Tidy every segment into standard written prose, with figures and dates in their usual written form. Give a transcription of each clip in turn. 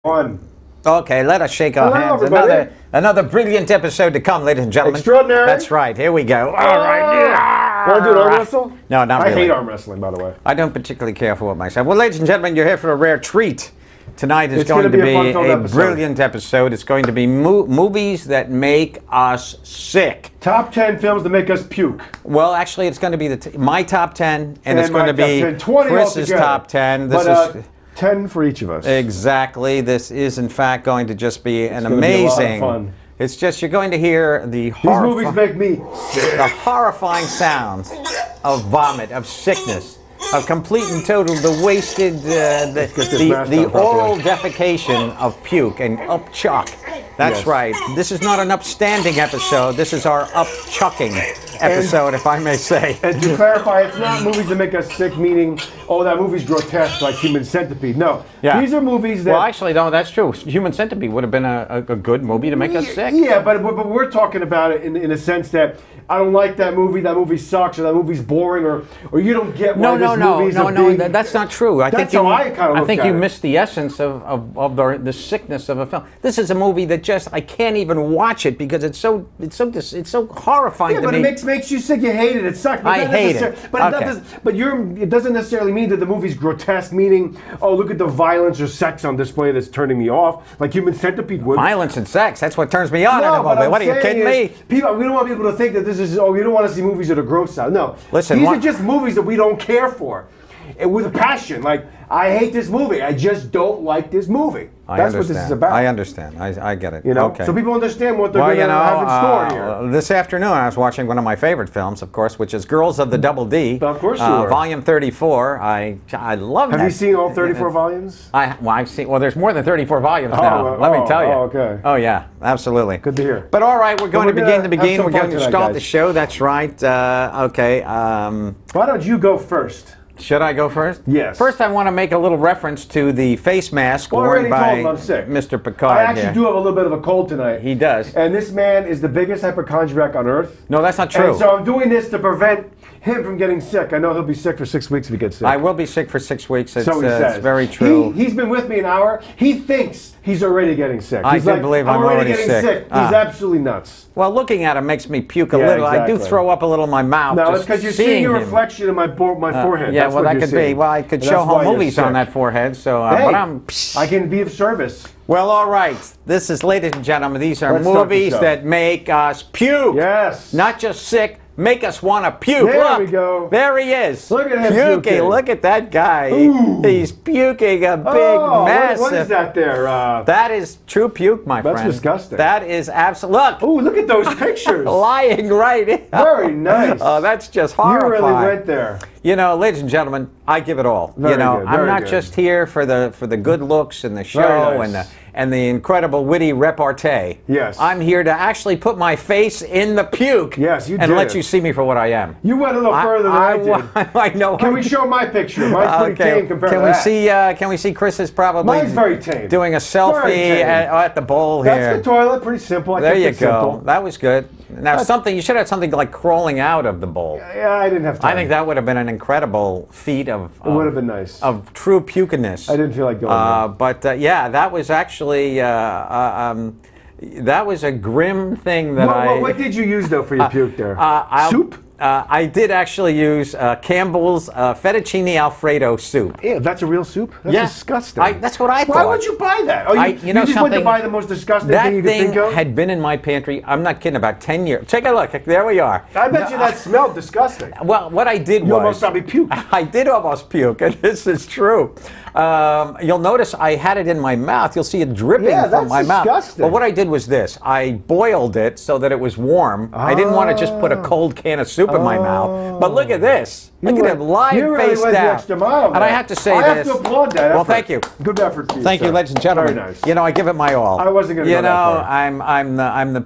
One. Okay, let us shake our hands. Another brilliant episode to come, ladies and gentlemen. Extraordinary. That's right. Here we go. All right. Want to do an arm wrestle? No, not really. I hate arm wrestling, by the way. I don't particularly care for it myself. Well, ladies and gentlemen, you're here for a rare treat. Tonight is going to be a brilliant episode. It's going to be movies that make us sick. Top 10 films that make us puke. Well, actually, it's going to be my top 10, and it's going to be Chris's top 10. This is 10 for each of us. Exactly. This is, in fact, going to just be an amazing. Be a lot of fun. It's just you're going to hear the These movies make me sick. The horrifying sounds of vomit, of sickness, of complete and total the wasted, the oral defecation of puke and upchuck. That's right. This is not an upstanding episode. This is our upchucking episode, if I may say. And to clarify, it's not movies that make us sick, meaning, oh, that movie's grotesque, like Human Centipede. No. Yeah. These are movies that... Well, actually, no, that's true. Human Centipede would have been a good movie to make us sick. Yeah, but we're talking about it in a sense that I don't like that movie sucks, or that movie's boring, or you don't get why this movie's No, that's not true. I think you missed the essence of the sickness of a film. This is a movie that just, I can't even watch it because it's so horrifying to me. Yeah, but it makes you sick. You hate it. It sucks. I hate it. But it doesn't necessarily mean that the movie's grotesque, meaning, oh, look at the violence or sex on display that's turning me off, like Human Centipede would. Violence and sex, that's what turns me on in a movie. What, are you kidding me? We don't want people to think that this is, oh, you don't want to see movies that are gross out. No. Listen, these are just movies that we don't care for. With a passion. Like, I hate this movie. I just don't like this movie. That's what this is about. I understand. I get it. You know? Okay. So people understand what they're going to have in store here. This afternoon I was watching one of my favorite films, of course, which is Girls of the Double D. Of course you were. Volume 34. I love that. Have you seen all 34 volumes? I've seen, well, there's more than 34 volumes now. Let me tell you. Oh, okay. Oh, yeah. Absolutely. Good to hear. But all right, we're going to begin. We're going to start the show. That's right. Okay. Why don't you go first? Should I go first? Yes. First, I want to make a little reference to the face mask worn by Mr. Picard. I actually do have a little bit of a cold tonight. He does. And this man is the biggest hypochondriac on Earth. No, that's not true. And so I'm doing this to prevent him from getting sick. I know he'll be sick for 6 weeks if he gets sick. I will be sick for 6 weeks. It's, so he says. It's very true. He's been with me an hour. He thinks he's already getting sick. I do believe I'm already getting sick. He's absolutely nuts. Well, looking at him makes me puke a little. Exactly. I do throw up a little in my mouth. No, it's because you're seeing your reflection in my forehead. Yeah, well, that could be. Well, I could show home movies on that forehead. So, hey, I can be of service. Well, all right. This is, ladies and gentlemen, these are movies that make us puke. Yes. Not just sick. Make us want to puke. There we go. There he is. Look at him puking. Look at that guy. Ooh. He's puking a big, massive. What is that there? That is true puke, my friend. That's disgusting. That is absolute. Look at those pictures. Lying right in. Very nice. Oh, that's just horrifying. You really went there. You know, ladies and gentlemen, I give it all. Very good, I'm not just here for the good looks and the show and the incredible witty repartee. Yes. I'm here to actually put my face in the puke. Yes, you did. And let you see me for what I am. You went a little further than I did. I know. Can we show my picture? Mine's pretty tame compared to that. Can we see Chris's probably Mine's very tame. Doing a selfie at the bowl here. That's the toilet. Pretty simple. There you go. That was good. Now, you should have something like crawling out of the bowl. Yeah, I didn't have time. I think that would have been an incredible feat of it would have been nice. Of true pukeness. I didn't feel like going there. But yeah, that was actually that was a grim thing that What did you use though for your puke there? Soup? I did actually use Campbell's fettuccine Alfredo soup. Yeah, that's a real soup? That's disgusting. That's what I thought. Why would you buy that? You just went to buy the most disgusting thing you could think of? That thing had been in my pantry, I'm not kidding, about 10 years. Take a look. There we are. I bet you that smelled disgusting. Well, what I did was... You almost probably puked. I did almost puke, and this is true. You'll notice I had it in my mouth. You'll see it dripping from my mouth. Disgusting. But what I did was this. I boiled it so that it was warm. I didn't want to just put a cold can of soup in my mouth. But look at this. Look at him lying face down. The extra mile, and I have to say this. I have to applaud that effort. Well, thank you. Good effort to you, Thank you, ladies and gentlemen. Very nice. You know, I give it my all. I wasn't going to go that far. I'm the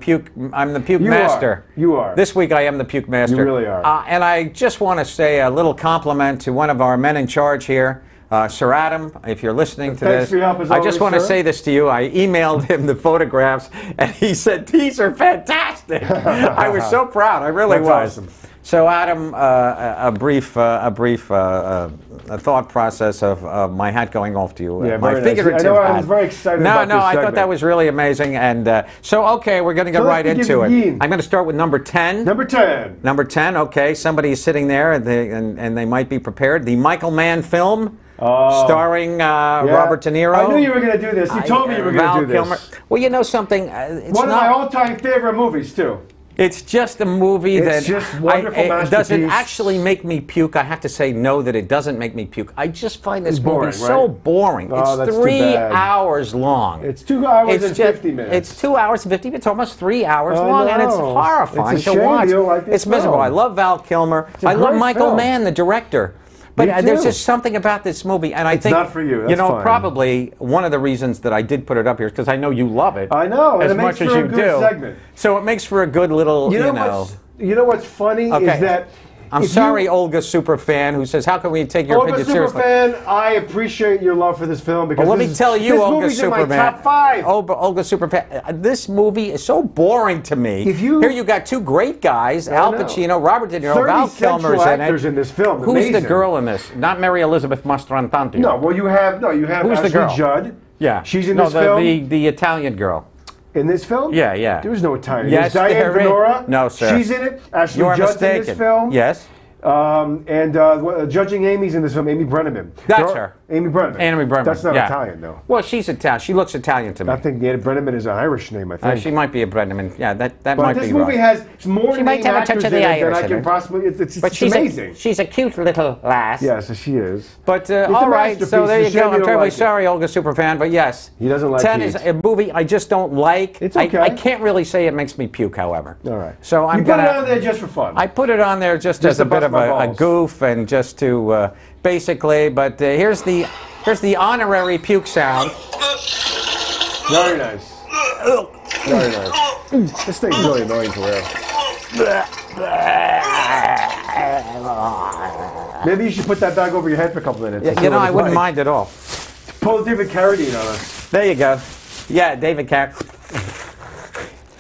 puke master. You are. This week I am the puke master. You really are. And I just want to say a little compliment to one of our men in charge here. Sir Adam, if you're listening to this, I just want to say this to you. I emailed him the photographs, and he said, these are fantastic. I was so proud. I really was. Awesome. So, Adam, a brief thought process of my hat going off to you. Yeah, my very figurative nice. I know, hat. I was very excited No, about no, this I thought segment. that was really amazing. And so, okay, we're going to get So right let's begin into it. again. I'm going to start with number 10. Number 10. Number 10, okay. Somebody's sitting there, and they might be prepared. The Michael Mann film. Starring Robert De Niro. I knew you were going to do this. You told me you were going to do this. Kilmer. Well, you know something? It's One of not, my all-time favorite movies, too. It's just a movie It's that just wonderful does it masterpiece. actually make me puke? I have to say no, that it doesn't make me puke. I just find this boring, movie so right? boring. Oh, that's It's too 3 bad. hours long. It's 2 hours and just- 50 minutes. It's 2 hours and 50 minutes. It's almost 3 hours I long, and it's know. horrifying It's a to shame watch. you don't like this It's miserable. film. I love Val Kilmer. a I love great Michael film. Mann, the director. But Me there's too. just something about this movie, and I It's think not for you. That's fine. probably one of the reasons that I did put it up here is because I know you love it. I know, and as it makes much as for a you good do. segment. So it makes for a good little, You know what's funny Okay. is that I'm if sorry, you, Olga Superfan, who says, "How can we take your Olga opinion seriously?" Superfan, I appreciate your love for this film because Well, let me this, tell you, this Olga movie's in my Superman. top 5. Olga Superfan. This movie is so boring to me. Here you got two great guys, Al know. Pacino, Robert De Niro, 30 Val central Kilmer's in actors it. in this film. Who's the Amazing. girl in this? Not Mary Elizabeth Mastrantonio. No, well you have Who's the Ashley girl? Judd. Yeah, she's in this the, film. The Italian girl. In this film? Yeah, yeah. There was no Italian. Yes, There's Diane there is. Venora. No, sir. She's in it. Ashley You are Judd's mistaken. in this film. Yes. And Judging Amy's in this film, Amy Brenneman. That's her. Amy Brenneman. Amy Brenneman. That's not yeah. Italian, though. Well, she's Italian. She looks Italian to me. I think Brenneman is an Irish name, I think. She might be a Brenneman. Yeah, that but might this be movie right. has more She might name have a actors touch of in the it than Irish I in can her. possibly... It's But she's amazing. she's a cute little lass. Yes, she is. But a all right, so masterpiece. there you It's a shame go. you I'm don't terribly like it. sorry, Olga Superfan, but yes. He doesn't like 10 Heat. is a movie I just don't like. It's okay. I can't really say it makes me puke, however. All right. So I'm you put gonna. it on there just for fun. I put it on there just as to a bit bust of my a balls. goof and just to basically. But here's the honorary puke sound. Very nice. Very nice. This thing's really annoying to wear. Maybe you should put that bag over your head for a couple minutes. and see You know, what I it's wouldn't like. mind at all. Pull David Carradine on us. There you go. Yeah, David Carradine.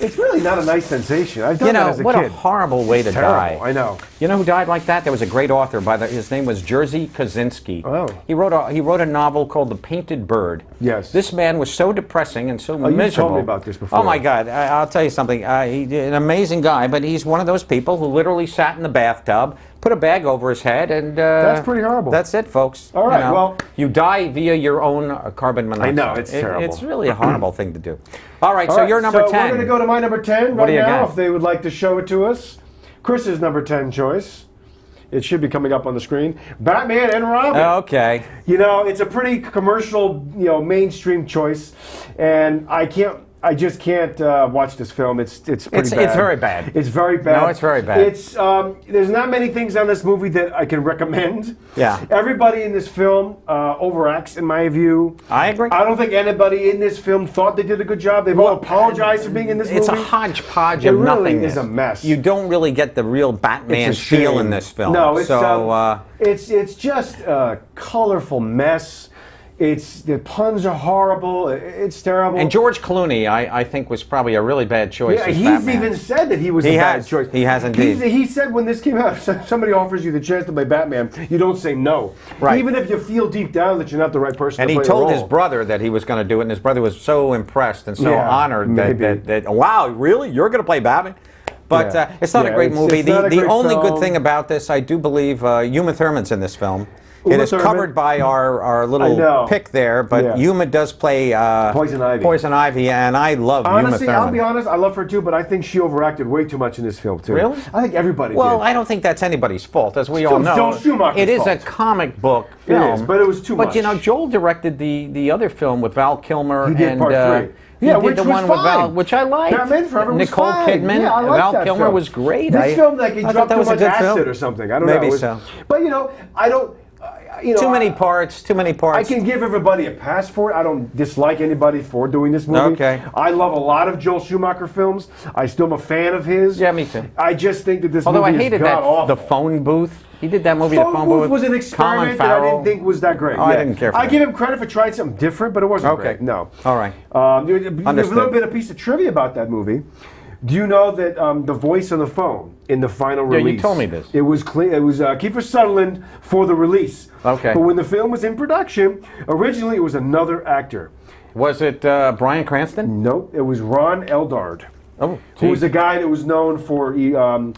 It's really not a nice sensation. I've done that as a what kid. a horrible way to Terrible, die. I know. You know who died like that? There was a great author his name was Jerzy Kosinski. Oh. He wrote a novel called The Painted Bird. Yes. This man was so depressing and so you've miserable. told me about this before. Oh my God! I'll tell you something. He's an amazing guy, but he's one of those people who literally sat in the bathtub, put a bag over his head, and That's pretty horrible. That's it, folks. All right, You know, well- you die via your own carbon monoxide. I know, it's terrible. It's really a horrible thing to do. All right, All so right, you're number 10. So we're going to go to my number 10 What right do you now, got? if they would like to show it to us. Chris's number 10 choice. It should be coming up on the screen. Batman and Robin. Okay. You know, it's a pretty commercial, mainstream choice, and I just can't watch this film. It's pretty bad. It's very bad. It's very bad. No, it's very bad. It's there's not many things on this movie that I can recommend. Yeah. Everybody in this film overacts, in my view. I agree. I don't think anybody in this film thought they did a good job. They've all apologized for being in this It's movie. a hodgepodge It of really nothingness. is a mess. You don't really get the real Batman It's a feel shame. in this film. No, it's so it's just a colorful mess. The puns are horrible. It's terrible. and George Clooney, I think, was probably a really bad choice. Yeah, as he's Batman. even said that he was He a bad has. choice. He has indeed. He said when this came out, somebody offers you the chance to play Batman, you don't say no. Right. Even if you feel deep down that you're not the right person And to he play told the his role. brother that he was going to do it, and his brother was so impressed and so Yeah, honored maybe. that wow, really, you're going to play Batman? But Yeah. it's not a Yeah, great movie. it's not a The great only good film. thing about this, I do believe, Uma Thurman's in this film. Uma It is Thurman. covered by our I little know. pick there, but Yeah. Uma does play Poison Ivy. Poison Ivy, and I love Uma Honestly, Thurman. I'll be honest, I love her too, but I think she overacted way too much in this film too. Really? I think everybody Well, did. I don't think that's anybody's fault, as we all know. Joel Schumacher's it is a fault. comic book It film. is, but it was too But much. you know, Joel directed the other film with Val Kilmer He did and part 3. He Yeah, did which the was one with Val, fine. which I liked. Batman Forever was Nicole fine. Kidman, Yeah, I liked Val that Kilmer film. was great. This film, like, he I thought dropped that too was a much good acid film. or something. I don't Maybe know. so. But I don't. Too many parts. Too many parts. I can give everybody a pass for it. I don't dislike anybody for doing this movie. Okay. I love a lot of Joel Schumacher films. I still am a fan of his. Yeah, me too. I just think that this Although I movie hated is that god-awful. the phone booth. He did that movie, Phone The Phone Booth Booth. was an Colin experiment that I Farrell. didn't think was that great. Oh, I didn't care for I that. give him credit for trying something different, but it wasn't Okay. great. No. All right. There's a Understood. little bit of piece of trivia about that movie. Do you know that the voice on the phone in the final release? Yeah, you told me this. It was Kiefer Sutherland for the release. Okay. But when the film was in production, originally it was another actor. Was it Bryan Cranston? Nope, it was Ron Eldard. Oh, who was the guy that was known for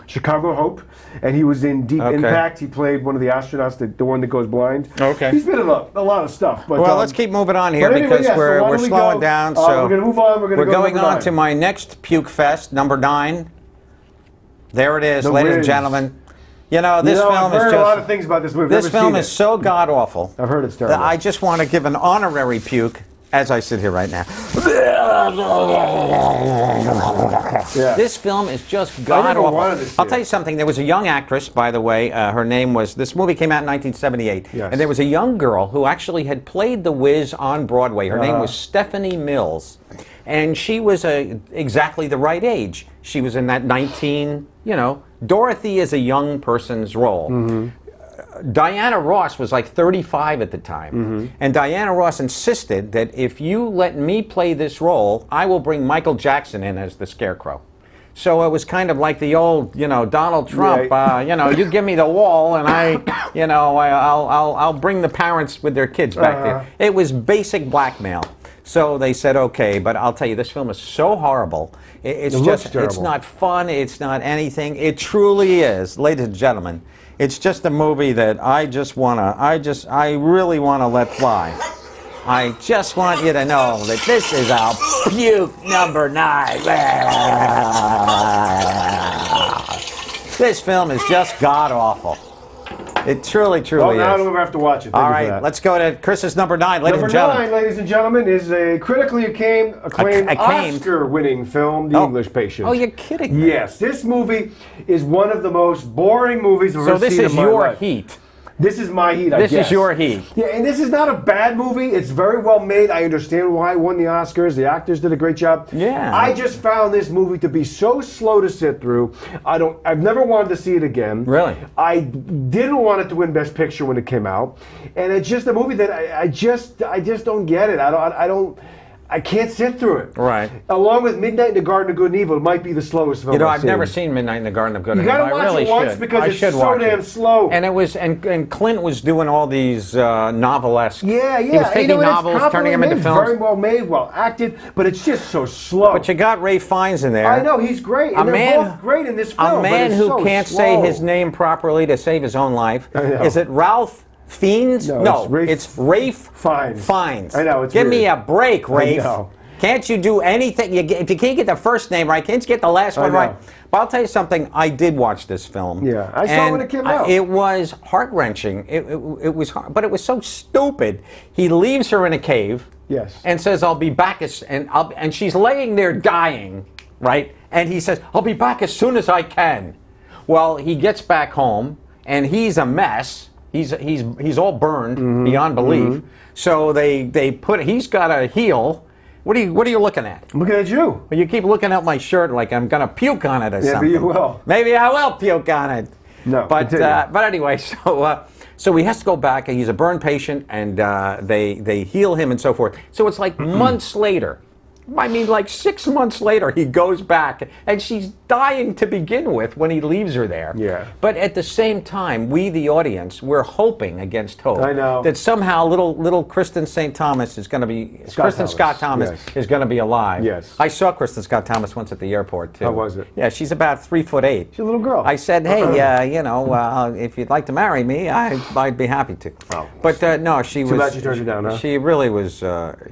Chicago Hope, and he was in Deep Impact. He played one of the astronauts, the one that goes blind. Okay. He's been in a lot of stuff. But, well, let's keep moving on here because we're slowing down. So we're going to move on. We're going on to my next Puke Fest, number 9. There it is, ladies and gentlemen. You know, this film I've heard a lot of things about this movie. This film is so god awful. I've heard it's terrible. I just want to give an honorary puke as I sit here right now. Yeah. This film is just god awful. I'll tell you something. There was a young actress, by the way. Her name was. This movie came out in 1978, and there was a young girl who actually had played The Wiz on Broadway. Her name was Stephanie Mills, and she was exactly the right age. She was in that 19. You know, Dorothy is a young person's role. Diana Ross was like 35 at the time, and Diana Ross insisted that if you let me play this role, I will bring Michael Jackson in as the Scarecrow. So it was kind of like the old, you know, Donald Trump. You know, you give me the wall, and I'll bring the parents with their kids back there. It was basic blackmail. So they said, okay, but I'll tell you, this film is so horrible. It's just, it's not fun. It's not anything. It truly is, ladies and gentlemen. It's just a movie that I really want to let fly. I just want you to know that this is our puke number 9. This film is just god awful. It truly is. Well, now I don't ever have to watch it. All right, let's go to Chris's number 9, ladies and gentlemen. Number 9, ladies and gentlemen, is a critically acclaimed Oscar-winning film, The English Patient. Oh, you're kidding me. Yes, this movie is one of the most boring movies I've ever seen in my life. So this is your heat. This is my heat, I guess. This is your heat. Yeah, and this is not a bad movie. It's very well made. I understand why it won the Oscars. The actors did a great job. Yeah. I just found this movie to be so slow to sit through. I've never wanted to see it again. Really? I didn't want it to win Best Picture when it came out. And it's just a movie that I just don't get it. I can't sit through it. Right. Along with Midnight in the Garden of Good and Evil, it might be the slowest film I've never seen Midnight in the Garden of Good and Evil. You gotta watch it once because it's so damn slow. And it was, and Clint was doing all these novelesque. Yeah. He was taking novels, turning them into films. Very well made, well acted, but it's just so slow. But you got Ray Fiennes in there. I know, he's great. And they're both great in this film. A man who can't say his name properly to save his own life. Is it Ralph Fiennes? No, it's Rafe Fiennes. I know, it's Give me a break, Rafe. Can't you do anything? If you can't get the first name right, can't you get the last one right? But I'll tell you something. I did watch this film. Yeah, I saw it when it came out. It was heart-wrenching. It was hard, but it was so stupid. He leaves her in a cave. Yes. And says, "I'll be back," and she's laying there dying, right? And he says, "I'll be back as soon as I can." Well, he gets back home, and he's a mess. He's all burned beyond belief. So he's got to heal. What are you looking at? I'm looking at you. Well, you keep looking at my shirt like I'm gonna puke on it or something. Maybe you will. Maybe I will puke on it. No. But anyway, so he has to go back. And he's a burn patient, and they heal him and so forth. So it's like months later. I mean, like 6 months later, he goes back, and she's dying to begin with when he leaves her there. Yeah. But at the same time, we, the audience, we're hoping against hope that somehow little Kristen St. Thomas is going to be Scott Thomas is going to be alive. Yes. I saw Kristen Scott Thomas once at the airport too. How was it? Yeah, she's about 3'8". She's a little girl. I said, hey, if you'd like to marry me, I'd be happy to. Oh. But no, she was. Too bad she turned you down, huh? She really was.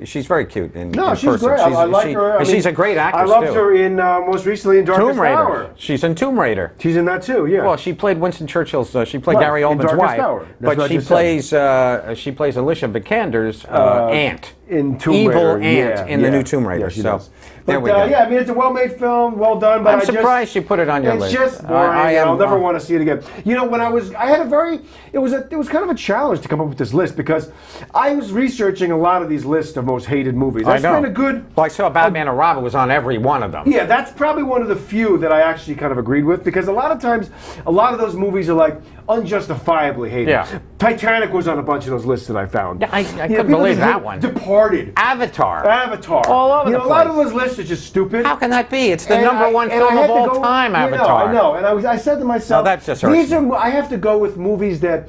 She's very cute in she's person. great. I like her. And she's a great actress, I loved her in most recently in Darkest Hour. She's in Tomb Raider. She's in that too, yeah. Well, she played Winston Churchill's. She played Gary Oldman's wife. But she plays Alicia Vikander's aunt. In Tomb Evil Raider. aunt in the new Tomb Raider. Yeah, there we go. Yeah, I mean, it's a well-made film, well done. But I'm surprised you put it on your list. It's just boring. I'll never want to see it again. You know, it was kind of a challenge to come up with this list because I was researching a lot of these lists of most hated movies. I know. Well, I saw Batman and Robin was on every one of them. Yeah, that's probably one of the few that I actually kind of agreed with because a lot of times, a lot of those movies are like, unjustifiably hated. Yeah. Titanic was on a bunch of those lists that I found. Yeah, I couldn't believe that one. Departed. Avatar. All over the place. A lot of those lists are just stupid. How can that be? It's the #1 film of all time, Avatar. I know. And I said to myself, that's just I have to go with movies that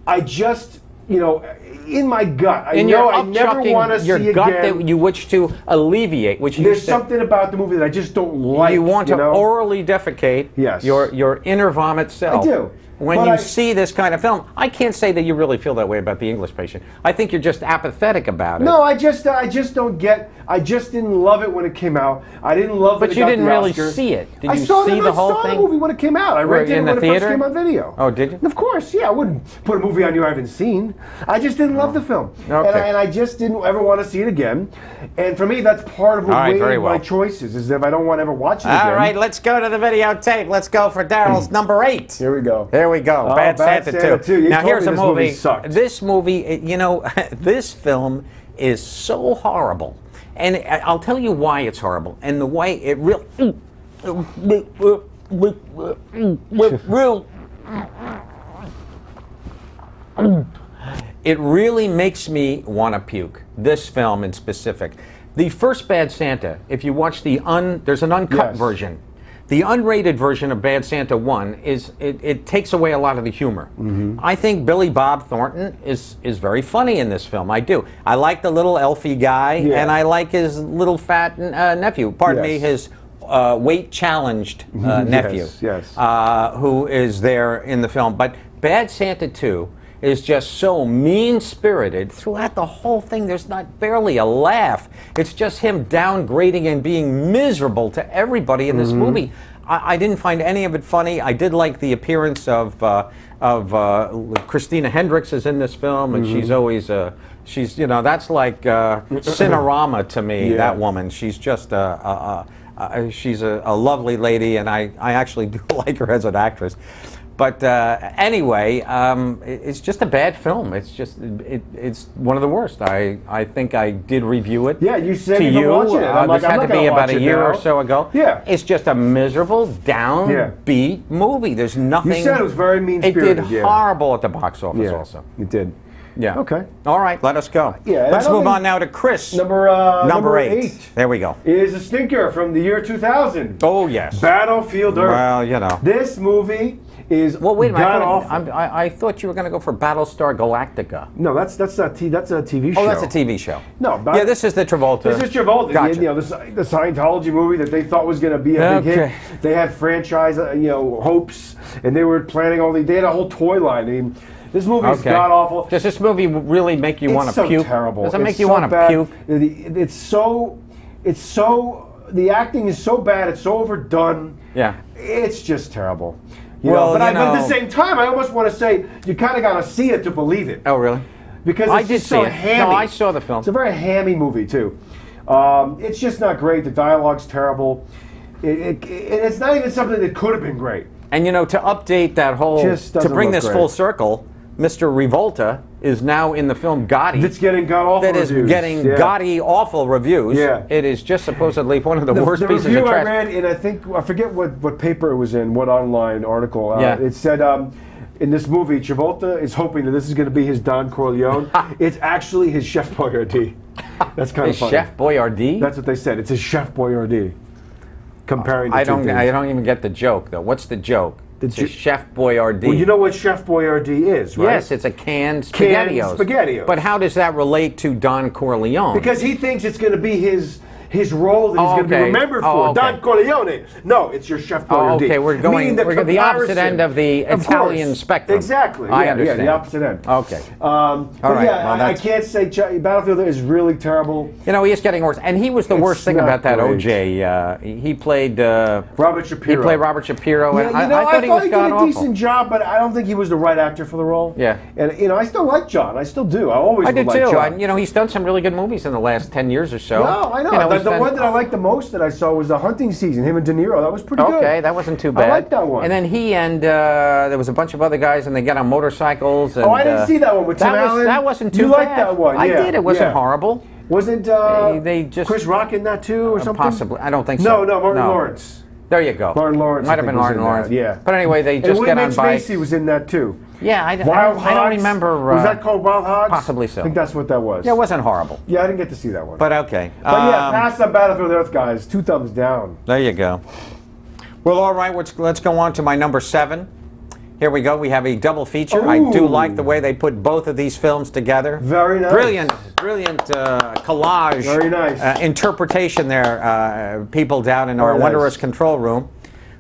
I just, in my gut, I never want to see again. Your gut that you wish to alleviate, there's something about the movie that I just don't like. You want to orally defecate your inner vomit self. I do. When you see this kind of film, I can't say that you really feel that way about The English Patient. I think you're just apathetic about it. No, I just don't get. I just didn't love it when it came out. I didn't love it. But you didn't really see it. Did you see the whole thing? I saw the movie when it came out. I rented it when it first came on video. Oh, did you? Of course, yeah. I wouldn't put a movie on you I haven't seen. I just didn't love the film, and I just didn't ever want to see it again. And for me, that's part of what weighing my choices is if I don't want to ever watch it again. All right, let's go to the videotape. Let's go for Daryl's number 8. Here we go. Here we go. Bad Santa 2. Now here's a movie. This movie, this film is so horrible. And I'll tell you why it's horrible. And the way it really makes me want to puke. This film in specific. The first Bad Santa, if you watch there's an uncut version. The unrated version of Bad Santa 1 it takes away a lot of the humor. I think Billy Bob Thornton is very funny in this film. I do. I like the little elfie guy, and I like his little fat nephew. Pardon me, his weight challenged nephew, who is there in the film. But Bad Santa 2 is just so mean-spirited throughout the whole thing. There's not barely a laugh. It's just him downgrading and being miserable to everybody in this movie. I didn't find any of it funny. I did like the appearance of Christina Hendricks is in this film, and she's always that's like Cinerama to me. That woman, she's just she's a lovely lady, and I actually do like her as an actress. But anyway, it's just a bad film. It's just it's one of the worst. I think I did review it. Yeah, you said you were watching it. This had to be about a year or so ago. Yeah, it's just a miserable, downbeat movie. There's nothing. You said it was very mean-spirited. It did horrible at the box office. Also, it did. Yeah. Okay. All right, let us go. Yeah. Let's move on now to Chris. Number 8. There we go. Is a stinker from the year 2000. Oh yes. Battlefield Earth. Well, this movie is wait a minute. I thought you were going to go for Battlestar Galactica. No, that's a TV show. Oh, that's a TV show. No, this is the Travolta. This is Travolta. Gotcha. The Scientology movie that they thought was going to be a big hit. They had franchise, hopes, and they were planning they had a whole toy line. I mean, this movie is god awful. Does this movie really make you want to puke? It's so terrible. Does it make you want to puke? It's so. The acting is so bad. It's so overdone. Yeah. It's just terrible. But at the same time, I almost want to say you kind of got to see it to believe it. Oh, really? Because I did see it. Hammy. No, I saw the film. It's a very hammy movie too. It's just not great. The dialogue's terrible. And it's not even something that could have been great. And to update that whole, to bring this full circle, Mr. Revolta is now in the film Gotti. It's getting god-awful reviews. That is getting gaudy, awful reviews. Yeah. It is just supposedly one of the worst pieces of trash. The review I read, and I forget what paper it was in, what online article. It said, in this movie, Travolta is hoping that this is going to be his Don Corleone. It's actually his Chef Boyardee. That's kind of funny. Chef Boyardee? That's what they said. It's his Chef Boyardee. Comparing the two things. I don't even get the joke, though. What's the joke? It's a Chef Boyardee. Well, you know what Chef Boyardee is, right? Yes, it's a canned SpaghettiOs. But how does that relate to Don Corleone? Because he thinks it's going to be his role that he's going to be remembered for. Don Corleone. No, it's your Chef Boyardee. Okay, we're going the opposite end of the Italian spectrum. Exactly. I understand. Yeah, the opposite end. Okay. All right. Yeah, I can't say Battlefield is really terrible. He is getting worse. And he was the worst thing about that OJ. He played Robert Shapiro. He played Robert Shapiro. Yeah, and I thought he was did a decent job, but I don't think he was the right actor for the role. Yeah. And I still like John. I still do. I do like too. John. He's done some really good movies in the last 10 years or so. No, I know. The one that I liked the most that I saw was The Hunting Season, him and De Niro. That was pretty good. Okay, that wasn't too bad. I liked that one. And then he and there was a bunch of other guys, and they got on motorcycles. And, I didn't see that one with Tim Allen. That wasn't too bad. You liked that one, yeah. I did. It wasn't horrible. Wasn't Chris Rock in that too, or something? Possibly. I don't think so. No, Martin Lawrence. There you go. Martin Lawrence. Might have been Martin Lawrence. Yeah. But anyway, they just get on bikes. Macy was in that too. Yeah, I don't remember. Was that called Wild Hogs? Possibly so. I think that's what that was. Yeah, it wasn't horrible. Yeah, I didn't get to see that one. But okay. But yeah, pass on Battlefield Earth, guys. 2 thumbs down. There you go. Well, all right, let's go on to my number 7. Here we go. We have a double feature. Ooh. I do like the way they put both of these films together. Very nice. Brilliant collage. Very nice. Interpretation there. People down in our wondrous control room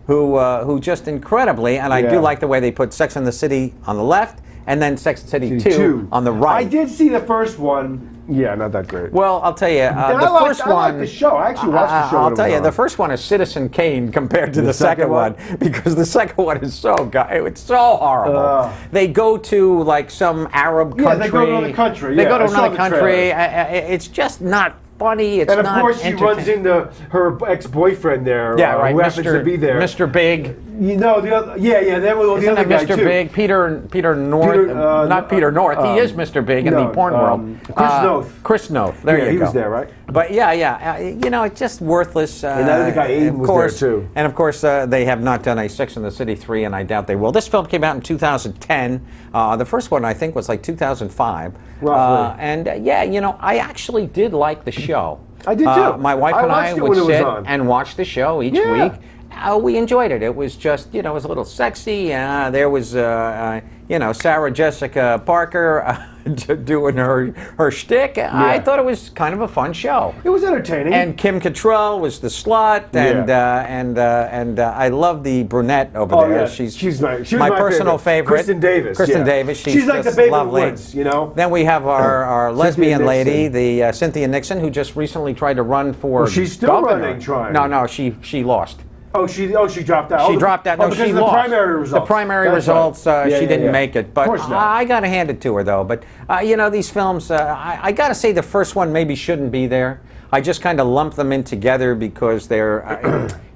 who just incredibly, and I do like the way they put Sex and the City on the left and then Sex and the City 2 on the right. I did see the first one. Yeah, not that great. Well, I'll tell you, first one. I like the show. I actually watched the show. I'll tell you, the first one is Citizen Kane compared to the second one because the second one is it's so horrible. They go to like some Arab country. Yeah, they go to another country. They go to another country. It's just not funny. It's not. And of course, she runs into her ex-boyfriend there. Yeah, right. Who happens to be there. Mr. Big. You know, the other, they were the other guy Mr. too. Big, Peter North, not Peter North. He is Mr. Big in the porn world. Chris Noth. Chris Noth. There you go. He was there, right? But it's just worthless. And the other guy Aiden was there too. And of course, they have not done a Sex and the City 3, and I doubt they will. This film came out in 2010. The first one I think was like 2005. Roughly. I actually did like the show. I did too. My wife and I would sit and watch the show each week. We enjoyed it. It was just, it was a little sexy. There was, Sarah Jessica Parker doing her shtick. Yeah. I thought it was kind of a fun show. It was entertaining. And Kim Cattrall was the slut, and I love the brunette over there. Yeah. She's my personal favorite. Kristen Davis. Kristen Davis. She's like the babe of the woods, Then we have our lesbian lady, the Cynthia Nixon, who just recently tried to run for she's still governor. trying. No, she lost. She dropped out. She dropped out. No, she lost. Primary results. The primary results, she didn't make it. But I got to hand it to her, though. But, these films, I got to say the first one maybe shouldn't be there. I just kind of lump them in together because they're,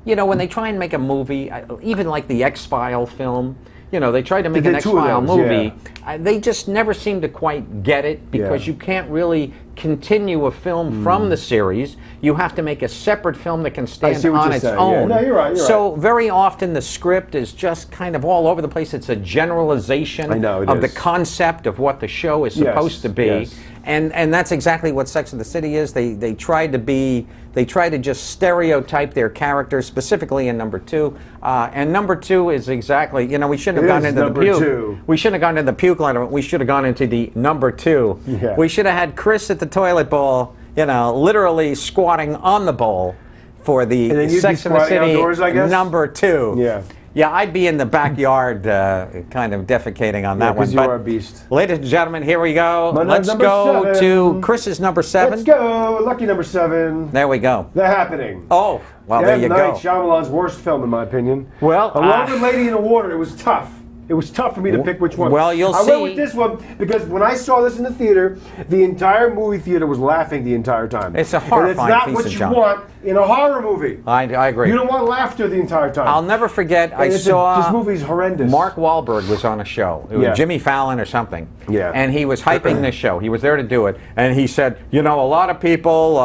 when they try and make a movie, even like the X-File film, they tried to make an X-File movie. They just never seem to quite get it because you can't really continue a film from the series. You have to make a separate film that can stand on its own. Yeah. No, you're right. So very often the script is just kind of all over the place. It's a generalization of the concept of what the show is supposed to be. Yes. And that's exactly what Sex and the City is. They try to just stereotype their characters, specifically in number 2. And number 2 is exactly, we shouldn't have gone into the puke. We shouldn't have gone into the puke line. We should have gone into the number 2. Yeah. We should have had Chris at the toilet bowl, literally squatting on the bowl for the Sex and the City outdoors, I guess? number 2. Yeah. Yeah, I'd be in the backyard kind of defecating on that one. Because you are a beast. Ladies and gentlemen, here we go. Let's go to Chris's number 7. Let's go. Lucky number 7. There we go. The Happening. Oh, well, there you go. M. Night Shyamalan's worst film, in my opinion. Well, Along with Lady in the Water, it was tough. It was tough for me to pick which one. Well, you'll see. I went with this one because when I saw this in the theater, the entire movie theater was laughing the entire time. It's a horrifying piece of junk. It's not what you want in a horror movie. I agree. You don't want laughter the entire time. I'll never forget, this movie's horrendous. Mark Wahlberg was on a show. It was Jimmy Fallon or something. Yeah. And he was hyping this show. He was there to do it. And he said, a lot of people,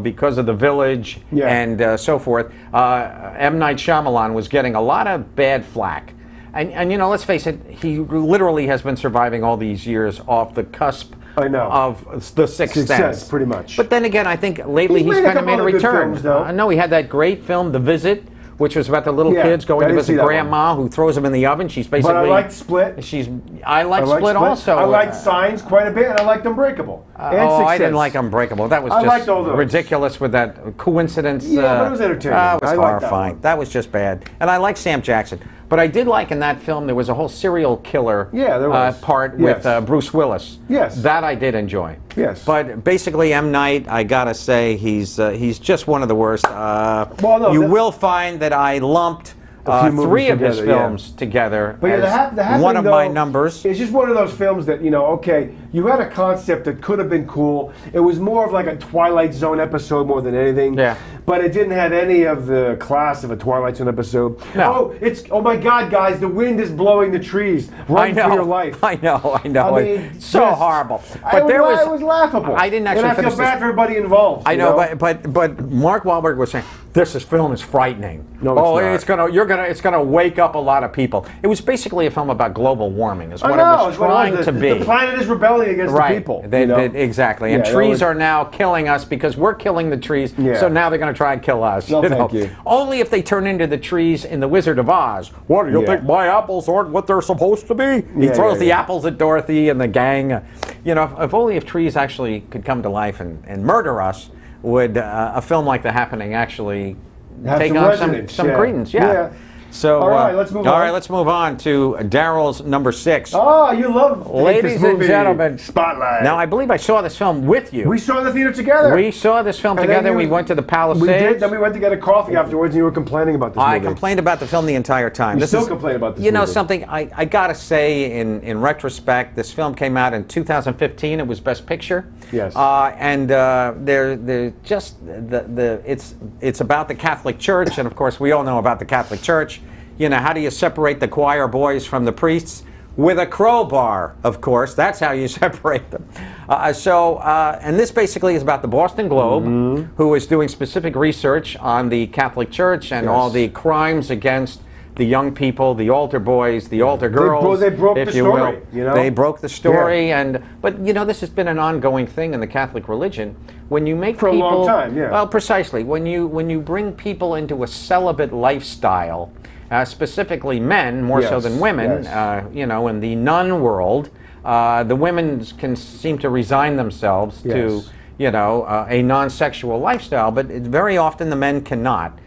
because of The Village and so forth, M. Night Shyamalan was getting a lot of bad flack. And let's face it, he literally has been surviving all these years off the cusp of the Sixth Sense. Pretty much. But then again, I think lately he's kind of made a return. No, he had that great film, The Visit, which was about the little kids going to visit grandma who throws them in the oven. She's basically. But I liked Split. I like Split also. I liked Signs quite a bit, and I liked Unbreakable. I didn't like Unbreakable. That was just ridiculous with that coincidence. Yeah, but it was entertaining. It was horrifying. That was just bad. And I like Sam Jackson. But I did like in that film there was a whole serial killer part with Bruce Willis. Yes. That I did enjoy. Yes. But basically M. Night, I gotta say, he's just one of the worst. You will find that I lumped 3 of his films together. But as one of my numbers. It's just one of those films that, you had a concept that could have been cool. It was more of like a Twilight Zone episode more than anything. Yeah. But it didn't have any of the class of a Twilight Zone episode. No. Oh my God, guys, the wind is blowing the trees. Run for your life. I know. I mean, so horrible. But it was laughable. I didn't actually finish. And I feel bad for everybody involved. I know, but Mark Wahlberg was saying, this film is frightening. No, it's gonna wake up a lot of people. It was basically a film about global warming, is what it was trying to be. The planet is rebelling against the people. Exactly. And trees are now killing us because we're killing the trees. Yeah. So now they're going to try and kill us. No, thank you. Only if they turn into the trees in The Wizard of Oz. What do you think? My apples aren't what they're supposed to be. He throws the apples at Dorothy and the gang. You know, if only if trees actually could come to life and murder us, would a film like The Happening actually take on some credence? Yeah. So, all right, let's move on. All right, let's move on to Daryl's number 6. Oh, you love Ladies and gentlemen, Spotlight. Now, I believe I saw this film with you. We saw it in the theater together. We saw this film together. We went to the Palisades. We did. Then we went to get a coffee afterwards, and you were complaining about this movie. I complained about the film the entire time. You still complain about this movie. You know something? I gotta say, in retrospect, this film came out in 2015. It was Best Picture. Yes. And they're just it's about the Catholic Church, and of course, we all know about the Catholic Church. You know, how do you separate the choir boys from the priests? With a crowbar, of course. That's how you separate them. And this basically is about the Boston Globe, who is doing specific research on the Catholic Church and all the crimes against the young people, the altar boys, the altar girls. They broke the story. You know? They broke the story, but you know, this has been an ongoing thing in the Catholic religion. When you make for people, a long time, well, precisely. When you bring people into a celibate lifestyle. Specifically men, more so than women, you know, in the nun world, the women can seem to resign themselves to, you know, a non-sexual lifestyle, but very often the men cannot.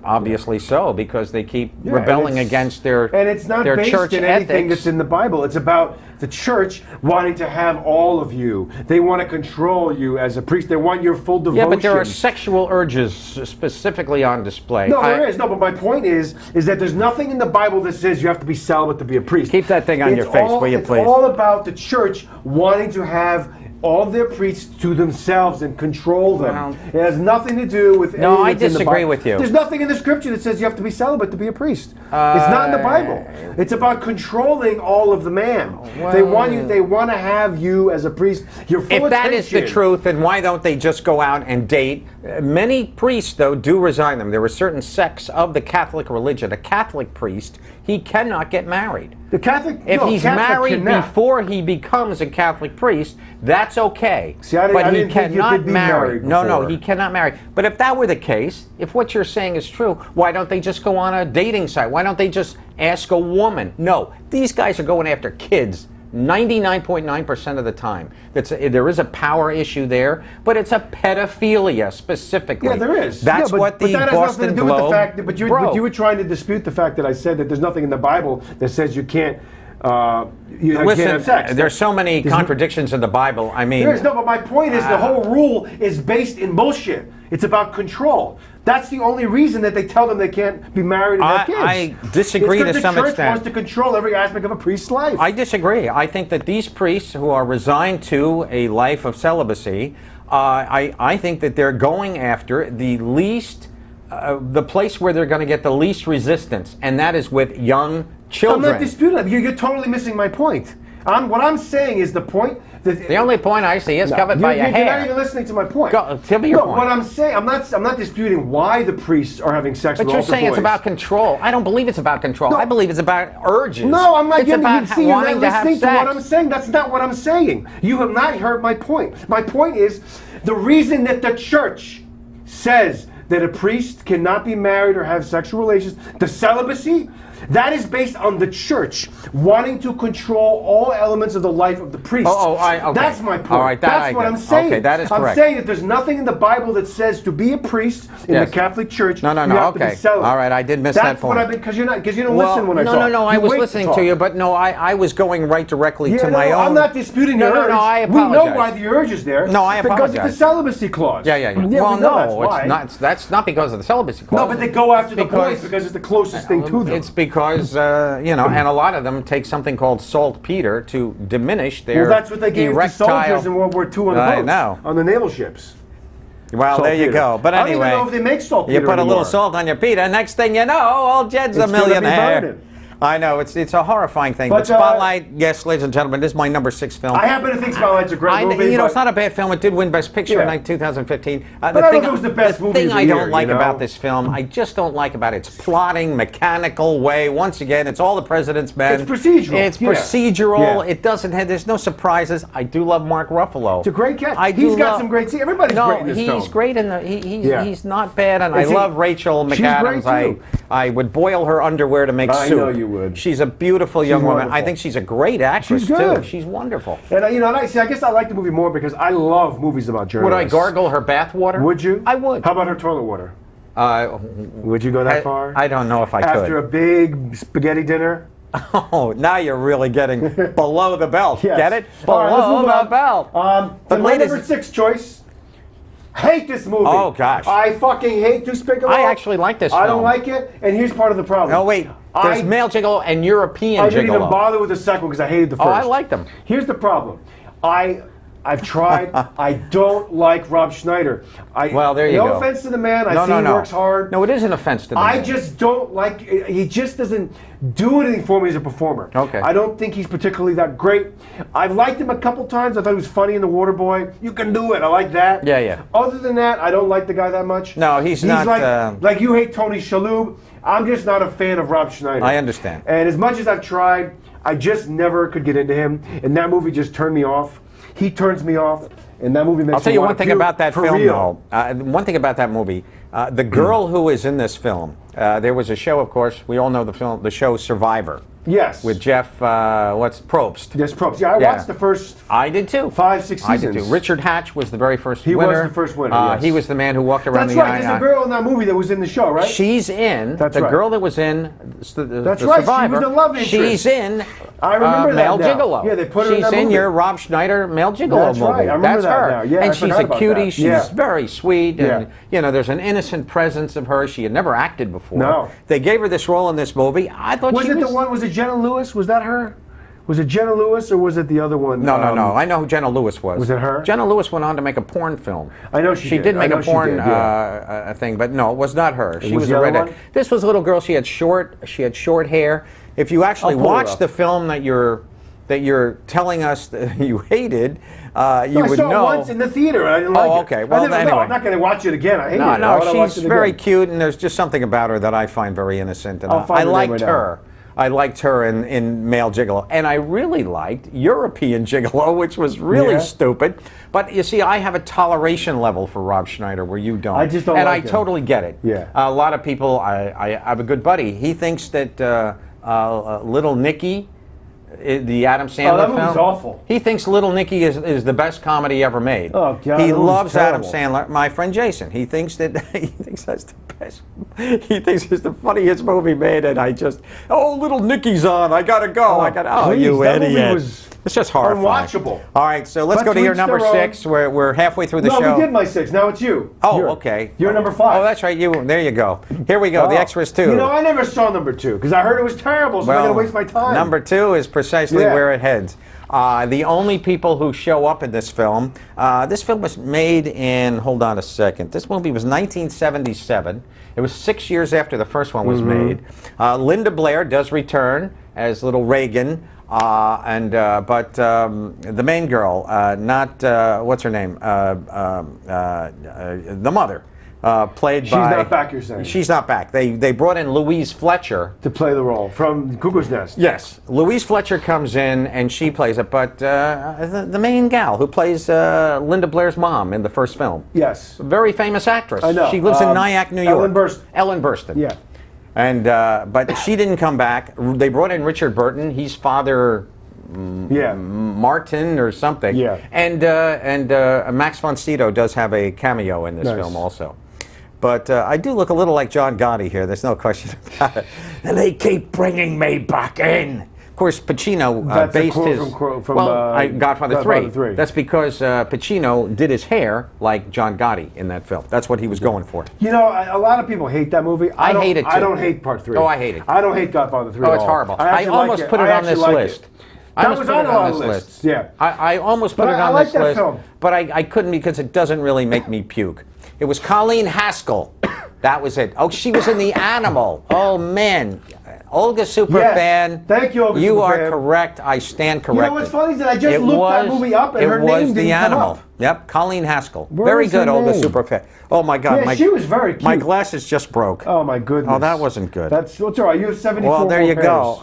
Obviously so, because they keep rebelling against their and it's not based church in anything ethics. that's in the Bible. It's about the church wanting to have all of you. They want to control you as a priest. They want your full devotion. Yeah, but there are sexual urges specifically on display. No, there is. No, but my point is that there's nothing in the Bible that says you have to be celibate to be a priest. Keep that thing on your face, will you please? It's all about the church wanting to have all their priests to themselves and control them. Well, it has nothing to do with anything I that's in the disagree Bible. with you. There's nothing in the scripture that says you have to be celibate to be a priest. It's not in the Bible. It's about controlling all of the man. Well, they want to have you as a priest. You're full if that is the truth, then why don't they just go out and date? Many priests, though, do resign them. There are certain sects of the Catholic religion. A Catholic priest, he cannot get married. The Catholic, if he's Catholic married before he becomes a Catholic priest, that's okay. See, I didn't think you could be married before. No, he cannot marry. But if that were the case, if what you're saying is true, why don't they just go on a dating site? Why don't they just ask a woman? No, these guys are going after kids 99.9% of the time. There is a power issue there, but it's a pedophilia specifically. Yeah, there is. That's what the Boston Globe But you were trying to dispute the fact that I said that there's nothing in the Bible that says you can't. Can't have sex. There's so many contradictions in the Bible. I mean, there is but my point is the whole rule is based in bullshit. It's about control. That's the only reason that they tell them they can't be married and have kids. I disagree to some extent. The church wants to control every aspect of a priest's life. I disagree. I think that these priests who are resigned to a life of celibacy, I think that they're going after the least, the place where they're going to get the least resistance, and that is with young children. I'm not disputing that. You're totally missing my point. What I'm saying is the point. The only point I see is covered by your hair. You're not even listening to my point. Tell me your point. What I'm saying, I'm not disputing why the priests are having sex with altar boys. But you're saying it's about control. I don't believe it's about control. I believe it's about urges. No, I'm not. It's about wanting to have sex. To what I'm saying. That's not what I'm saying. You have not heard my point. My point is the reason that the church says that a priest cannot be married or have sexual relations, the celibacy, that is based on the church wanting to control all elements of the life of the priest. Okay. That's my point. All right, that's what I'm saying. Okay, that is correct. I'm saying that there's nothing in the Bible that says to be a priest in the Catholic Church. No. You have to be celibate. All right, I did miss that point. That's what because you don't listen when I talk. No, I was listening to you, but no, I was going right directly to my own. I'm not disputing your urge. No, I apologize. We know why the urge is there. No, I apologize. Because of the celibacy clause. Yeah. Well, no, it's not. That's not because of the celibacy clause. No, but they go after the boys because it's the closest thing to them. It's because and a lot of them take something called saltpeter to diminish their erectile. Well, that's what they gave to soldiers in World War II on the boats, on the naval ships. Well, there you go. But anyway, I don't even know if they make saltpeter you put a little anymore. salt on your pita, next thing you know, old Jed's a millionaire. I know, it's a horrifying thing. But Spotlight, yes, ladies and gentlemen, this is my number 6 film. I happen to think Spotlight's a great movie. You know, it's not a bad film. It did win Best Picture in 2015. But I don't think it was the best movie of the year. The thing I don't like about this film, I just don't like about its plotting, mechanical way. Once again, it's all the President's Men. It's procedural. It's procedural. It doesn't have, there's no surprises. I do love Mark Ruffalo. It's a great cast. He's got some great scenes. Everybody's great in this film. He's great in the, he's not bad, and I love Rachel McAdams. I would boil her underwear to make soup. I know you would. She's a beautiful young woman. I think she's a great actress, too. She's wonderful. And, you know, I guess I like the movie more because I love movies about journalists. Would I gargle her bath water? Would you? I would. How about her toilet water? Would you go that far? I don't know if I could. After a big spaghetti dinner? Oh, now you're really getting below the belt. Yes. Get it? Below the belt. But my number 6 choice, hate this movie. Oh, gosh. I fucking hate Despicable. I actually like this film. I don't like it, and here's part of the problem. No, wait. There's male gigolo and European gigolo. I didn't even bother with the second one because I hated the first. Oh, I liked them. Here's the problem. I've tried. I don't like Rob Schneider. Well, there you go. No offense to the man. I see he works hard. No, it is an offense to the man. I just don't like. He just doesn't do anything for me as a performer. Okay. I don't think he's particularly that great. I've liked him a couple times. I thought he was funny in The Waterboy. You can do it. I like that. Yeah, yeah. Other than that, I don't like the guy that much. No, he's not. Like you hate Tony Shalhoub. I'm just not a fan of Rob Schneider. I understand. And as much as I've tried, I just never could get into him. And that movie just turned me off. He turns me off. And that movie makes I'll tell you one thing about that film, though. One thing about that movie, the girl who is in this film, there was a show, of course, we all know the show Survivor. Yes. With Jeff, Probst. Yes, Probst. Yeah, I watched the first. I did too. 5, 6 seasons. I did too. Richard Hatch was the very first winner. He was the first winner, yes. He was the man who walked around the aisle. That's right. There's a girl in that movie that was in the show, right? She's in. The girl that was in the Survivor. She was the love interest. She's in I remember Male that now. Gigolo. Yeah, they put her in that She's in movie. your Rob Schneider Male Gigolo That's movie. Right. I remember That's that her. Now. Yeah, and I she's a cutie. That. She's very sweet. And, you know, there's an innocent presence of her. She had never acted before. No. They gave her this role in this movie. I thought was it the one? Was it Jenna Lewis? Was that her? Was it Jenna Lewis or was it the other one? No. I know who Jenna Lewis was. Was it her? Jenna Lewis went on to make a porn film. I know she did. She did make a porn thing, but no, it was not her. She was a redhead. This was a little girl. She had short hair. If you actually watch the film that you're telling us that you hated, you would know. I saw it once in the theater. I didn't like it. Oh, okay. Well, anyway. No, I'm not going to watch it again. I hate it. No, she's very cute, and there's just something about her that I find very innocent. And I liked her. I liked her in Male Gigolo. And I really liked European Gigolo, which was really stupid. But you see, I have a toleration level for Rob Schneider where you don't. I just don't and like I totally get it. Yeah. A lot of people, I have a good buddy. He thinks that Little Nicky, the Adam Sandler film. That movie's awful. He thinks Little Nicky is the best comedy ever made. Oh God, he loves Adam Sandler. My friend Jason, he thinks that's the best. He thinks it's the funniest movie made, and Little Nicky's on. I gotta go. You idiot. It's just horrifying. Unwatchable. All right, so let's go to your number 6. We're halfway through the show. No, we did my 6. Now it's you. Oh, okay. You're number 5. Oh, that's right. There you go. Here we go. The Extras 2. You know, I never saw number 2 because I heard it was terrible, so I'm going to waste my time. Number 2 is precisely where it heads. The only people who show up in this film was made in, hold on a second, this movie was 1977. It was 6 years after the first one was made. Linda Blair does return as little Reagan, but the main girl, not, what's her name, the mother. Played by... She's not back, you're saying? She's not back. They brought in Louise Fletcher. To play the role from Cuckoo's Nest. Yes. Louise Fletcher comes in and she plays it, but the main gal who plays Linda Blair's mom in the first film. Yes. A very famous actress. I know. She lives in Nyack, New York. Ellen Burstyn. Yeah. And, but she didn't come back. They brought in Richard Burton. He's Father... Martin or something. Yeah. And Max von Sydow does have a cameo in this film also. But I do look a little like John Gotti here. There's no question about it. And they keep bringing me back in. Of course, Pacino based his... From Godfather 3. That's because Pacino did his hair like John Gotti in that film. That's what he was going for. You know, a lot of people hate that movie. I hate it too. I don't hate Part 3. Oh, I hate it. I don't hate Godfather 3 Oh, it's horrible. I almost put it on this list. That was on a lot of lists. Yeah. I almost put it on this list, but I couldn't because it doesn't really make me puke. It was Colleen Haskell. That was it. Oh, she was in The Animal. Oh, man. Olga Superfan. Thank you, Olga You Superfan. are correct. I stand corrected. You know what's funny is that I just looked that movie up and her name didn't come up. Yep, Colleen Haskell. Where Very is her good, Olga name? Superfan. Oh my God, Yeah, she was very cute. My glasses just broke. Oh my goodness. Oh, that wasn't good. That's all right. You have 74 Well, there more you pairs. go.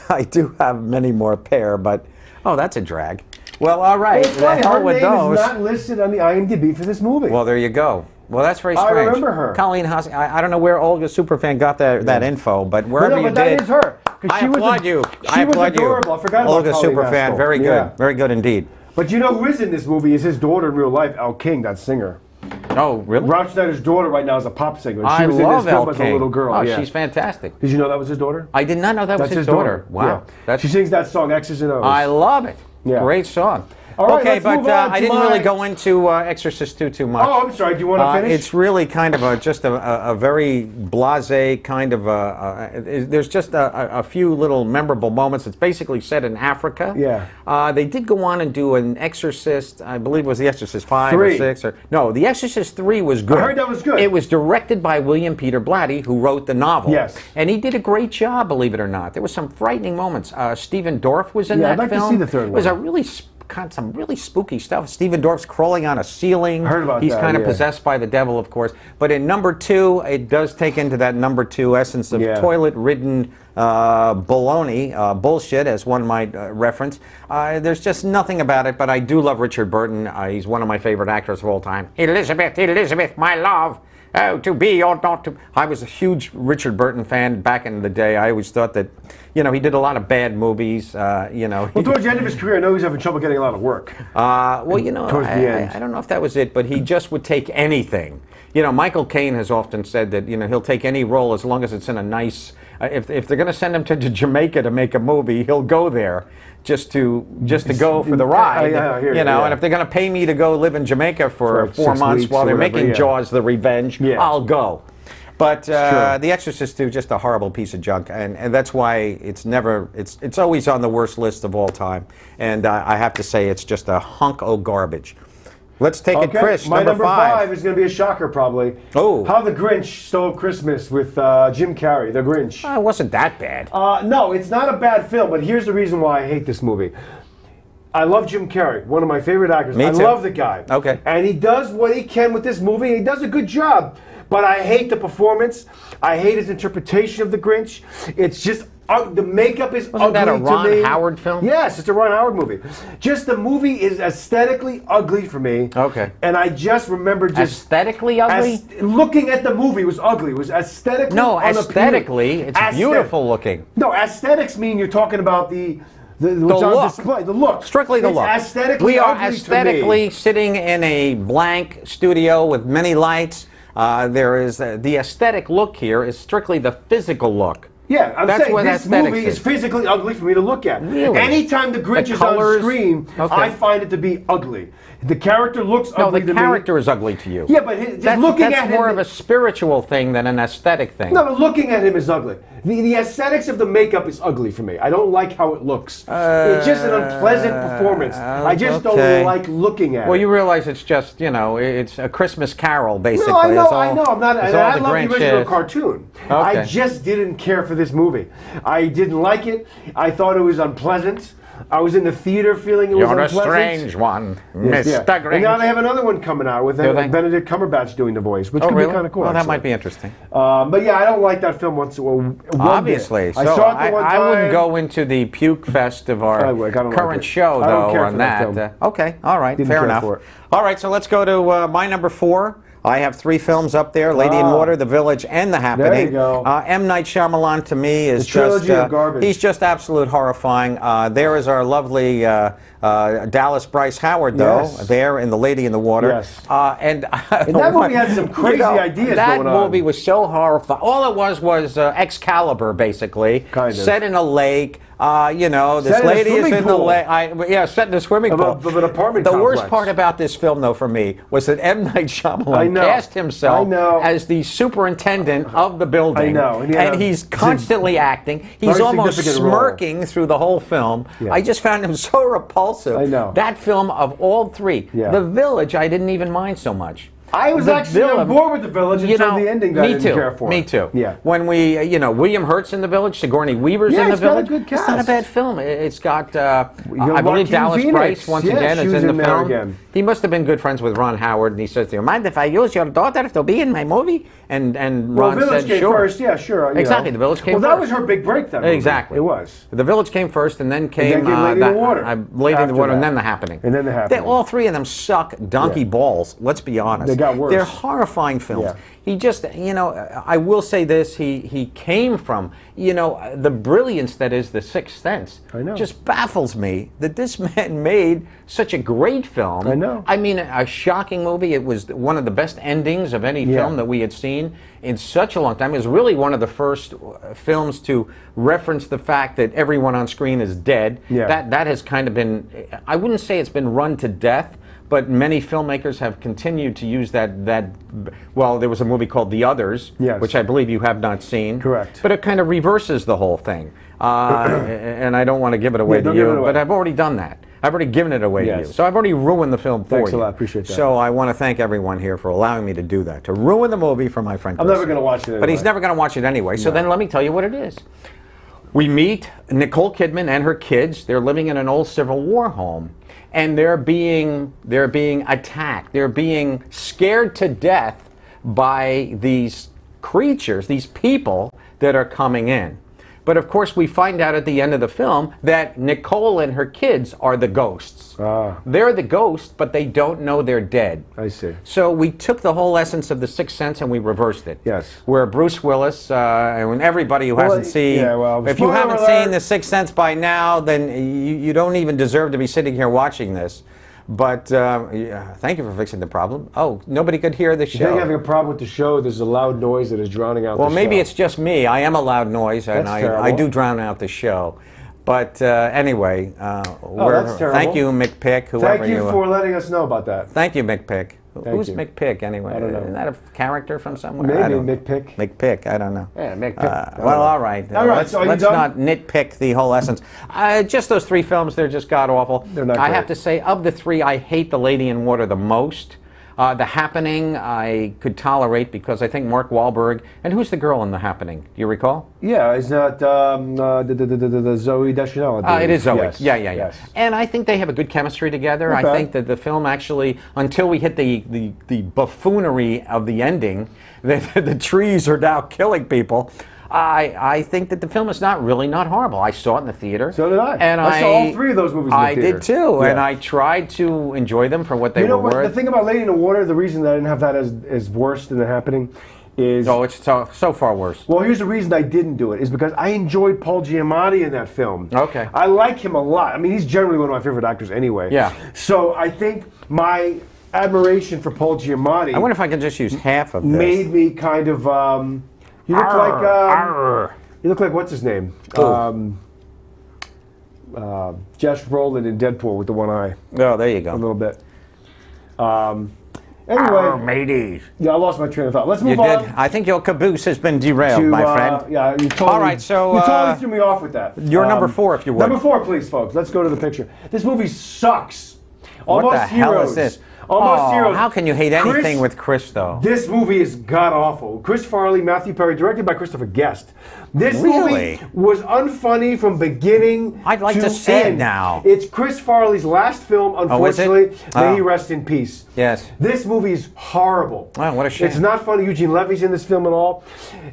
I do have many more pair, but that's a drag. Well, all right. It's funny, The hell her with name those. is not listed on the IMDb for this movie. Well, there you go. Well, that's very strange. I remember her. Colleen Haskell. I don't know where Olga Superfan got that info, but wherever you but did. that is her. I applaud you. She was adorable. I forgot Olga about Colleen Superfan. Haskell. Very good. Yeah. Very good indeed. But you know who is in this movie is his daughter in real life, Elle King, that singer. Oh, really? Rob Schneider's daughter right now is a pop singer. And she I was love in this film Elle as King. a little girl. Oh, yeah. she's fantastic. Did you know that was his daughter? I did not know that was That's his daughter. Wow. Yeah. She sings that song, X's and O's. I love it. Yeah. Great song. All right, okay, let's but move on I to didn't really go into Exorcist 2 too much. Oh, I'm sorry. Do you want to finish? It's really kind of just a very blasé kind of there's just a few little memorable moments. It's basically set in Africa. Yeah. They did go on and do an Exorcist, I believe it was The Exorcist 5 or 6. No, The Exorcist 3 was good. I heard that was good. It was directed by William Peter Blatty, who wrote the novel. Yes. And he did a great job, believe it or not. There were some frightening moments. Stephen Dorff was in that I'd like film. to see the third one. It was a really some really spooky stuff. Stephen Dorff's crawling on a ceiling. Heard about He's that, kind of possessed by the devil, of course. But in number 2, it does take into that number 2 essence of toilet-ridden baloney, bullshit, as one might reference. There's just nothing about it, but I do love Richard Burton. He's one of my favorite actors of all time. Elizabeth, Elizabeth, my love. Oh, to be or not to. I was a huge Richard Burton fan back in the day. I always thought that, he did a lot of bad movies. Well, towards the end of his career, I know he's having trouble getting a lot of work. Towards the end. I don't know if that was it, but he just would take anything. Michael Caine has often said that, he'll take any role as long as it's in a nice. If they're going to send him to Jamaica to make a movie, he'll go there just to go for the ride. And if they're going to pay me to go live in Jamaica for 4 months while they're making Jaws: The Revenge, I'll go. But The Exorcist 2, just a horrible piece of junk, and that's why it's always on the worst list of all time. And I have to say, it's just a hunk of garbage. Let's take it, Chris. My number 5 is going to be a shocker, probably. Oh. How the Grinch Stole Christmas with Jim Carrey, The Grinch. It wasn't that bad. No, it's not a bad film, but here's the reason why I hate this movie. I love Jim Carrey, one of my favorite actors. Me too. I love the guy. Okay. And he does what he can with this movie, and he does a good job. But I hate the performance. I hate his interpretation of the Grinch. It's just the makeup is ugly to me. Wasn't that a Ron Howard film? Yes, it's a Ron Howard movie. Just the movie is aesthetically ugly for me. Okay. And I just remember aesthetically ugly. Looking at the movie was ugly. It was aesthetically unappealing. Aesthetically, it's beautiful looking. No, aesthetics mean you're talking about the look. On display, the look. Strictly the look. Aesthetically we are ugly aesthetically sitting in a blank studio with many lights. There is the aesthetic look here is strictly the physical look. Yeah, I'm That's saying what this movie is physically ugly for me to look at. Really? Anytime the Grinch is on screen, I find it to be ugly. The character looks ugly to me. No, the character is ugly to you. Yeah, but looking at him... That's more of a spiritual thing than an aesthetic thing. No, but looking at him is ugly. The aesthetics of the makeup is ugly for me. I don't like how it looks. It's just an unpleasant performance. I just don't like looking at it. Well, you realize it's just, it's a Christmas Carol, basically. No, I know. I'm not. I love the original cartoon. Okay. I just didn't care for this movie. I didn't like it. I thought it was unpleasant. I was in the theater feeling it was unpleasant. You're a strange one, Mr. Grinch. And now they have another one coming out with Benedict Cumberbatch doing the voice, which could be kind of cool. Well, that might be interesting. But yeah, I don't like that film Obviously. I saw it the one time. I wouldn't go into the puke fest of our current show, though, on that. Okay, all right, fair enough. All right, so let's go to my number 4. I have 3 films up there: Lady in Water, The Village, and The Happening. There you go. M. Night Shyamalan to me is trilogy of garbage. He's just absolute horrifying. There is our lovely Dallas Bryce Howard, though, there in The Lady in the Water. Yes. And that movie had some crazy ideas that going on. movie was so horrifying. All it was Excalibur, basically, set in a lake. This lady is in the lake. Set in a swimming pool. Of an apartment The complex. worst part about this film, though, for me, was that M. Night Shyamalan cast himself as the superintendent of the building. I know. And he's constantly acting. He's almost smirking through the whole film. Yeah. I just found him so repulsive. I know. That film, of all 3, The Village, I didn't even mind so much. I was actually on board with The Village until the ending that I didn't care for. Me too. Yeah. When we, William Hurt's in The Village, Sigourney Weaver's in The Village. It's got a good cast. It's not a bad film. It's got, I believe Dallas Price once again is in the film. Again. He must have been good friends with Ron Howard, and he says, "Do you mind if I use your daughter to be in my movie?" And Ron Village said, came "Sure." First. Yeah, sure. Exactly. The Village came first. Well, that was her big break. That movie. Exactly. It was. The Village came first, and then came Lady in the Water. Lady in the Water, and then The Happening. And then The Happening. All three of them suck donkey balls. Let's be honest. They got worse. They're horrifying films. Yeah. He just, I will say this, he came from, the brilliance that is The Sixth Sense. I know. Just baffles me that this man made such a great film. I know. I mean, a shocking movie. It was one of the best endings of any film that we had seen in such a long time. It was really one of the first films to reference the fact that everyone on screen is dead. Yeah. That has kind of been, I wouldn't say it's been run to death, but many filmmakers have continued to use that. Well, there was a movie called The Others, which I believe you have not seen. Correct. But it kind of reverses the whole thing. And I don't want to give it away to you, but I've already done that. I've already given it away to you. So I've already ruined the film for you. Thanks a lot. Appreciate that. So I want to thank everyone here for allowing me to do that, to ruin the movie for my friend Chris. I'm never going to watch it anyway. But he's never going to watch it anyway. So then let me tell you what it is. We meet Nicole Kidman and her kids. They're living in an old Civil War home. And they're being attacked. They're being scared to death by these creatures, these people that are coming in. But of course, we find out at the end of the film that Nicole and her kids are the ghosts. They're the ghosts, but they don't know they're dead. I see. So we took the whole essence of The Sixth Sense and we reversed it. Yes. Where Bruce Willis, and everybody who hasn't seen, if you haven't seen The Sixth Sense by now, then you don't even deserve to be sitting here watching this. But thank you for fixing the problem. Oh, nobody could hear the show. You're having a problem with the show. There's a loud noise that is drowning out the show. Well, maybe it's just me. I am a loud noise, and I do drown out the show. But anyway, that's terrible. Thank you, Mick Pick, whoever you are. Thank you for letting us know about that. Thank you, Mick Pick. Who's you. Mick Pick, anyway? I don't know. Is that a character from somewhere? Maybe Mick Pick. Mick Pick, I don't know. Yeah, Mick Pick. Well, all right. All right, so let's not nitpick the whole essence. Just those three films, they're just god-awful. They're not I great. have to say, of the three, I hate The Lady in Water the most. The Happening, I could tolerate because I think Mark Wahlberg, and who's the girl in The Happening? Do you recall? Yeah, it's not the Zoe Deschanel. It is Zoe. Yes. Yeah. Yes. And I think they have a good chemistry together. Not I bad. think that the film actually, until we hit the buffoonery of the ending, that the trees are now killing people, I think that the film is not horrible. I saw it in the theater. So did I. And I saw all three of those movies in the theater. I did too, Yeah. and I tried to enjoy them for what they were worth. The thing about Lady in the Water, the reason that I didn't have that as worse than The Happening is... Oh, it's so far worse. Well, here's the reason I didn't do it, is because I enjoyed Paul Giamatti in that film. Okay. I like him a lot. I mean, he's generally one of my favorite actors anyway. Yeah. So I think my admiration for Paul Giamatti... I wonder if I can just use half of this. ...made me kind of... you look like... You look like, what's his name? Josh Brolin in Deadpool with the one eye. Oh, there you go. A little bit. Anyway. Mateys. Yeah, I lost my train of thought. Let's move You on. did. I think your caboose has been derailed, my friend. Yeah, you totally, All right, so, you totally threw me off with that. You're number 4, if you would. Number 4, please, folks. Let's go to the picture. This movie sucks. What Almost the hell Heroes. is this? Almost Heroes. How can you hate anything with Chris, though? This movie is god-awful. Chris Farley, Matthew Perry, directed by Christopher Guest. This movie was unfunny from beginning I'd like to see end. it now. It's Chris Farley's last film, unfortunately. May he rest in peace. Yes. This movie is horrible. Oh, what a shame. It's not funny. Eugene Levy's in this film at all.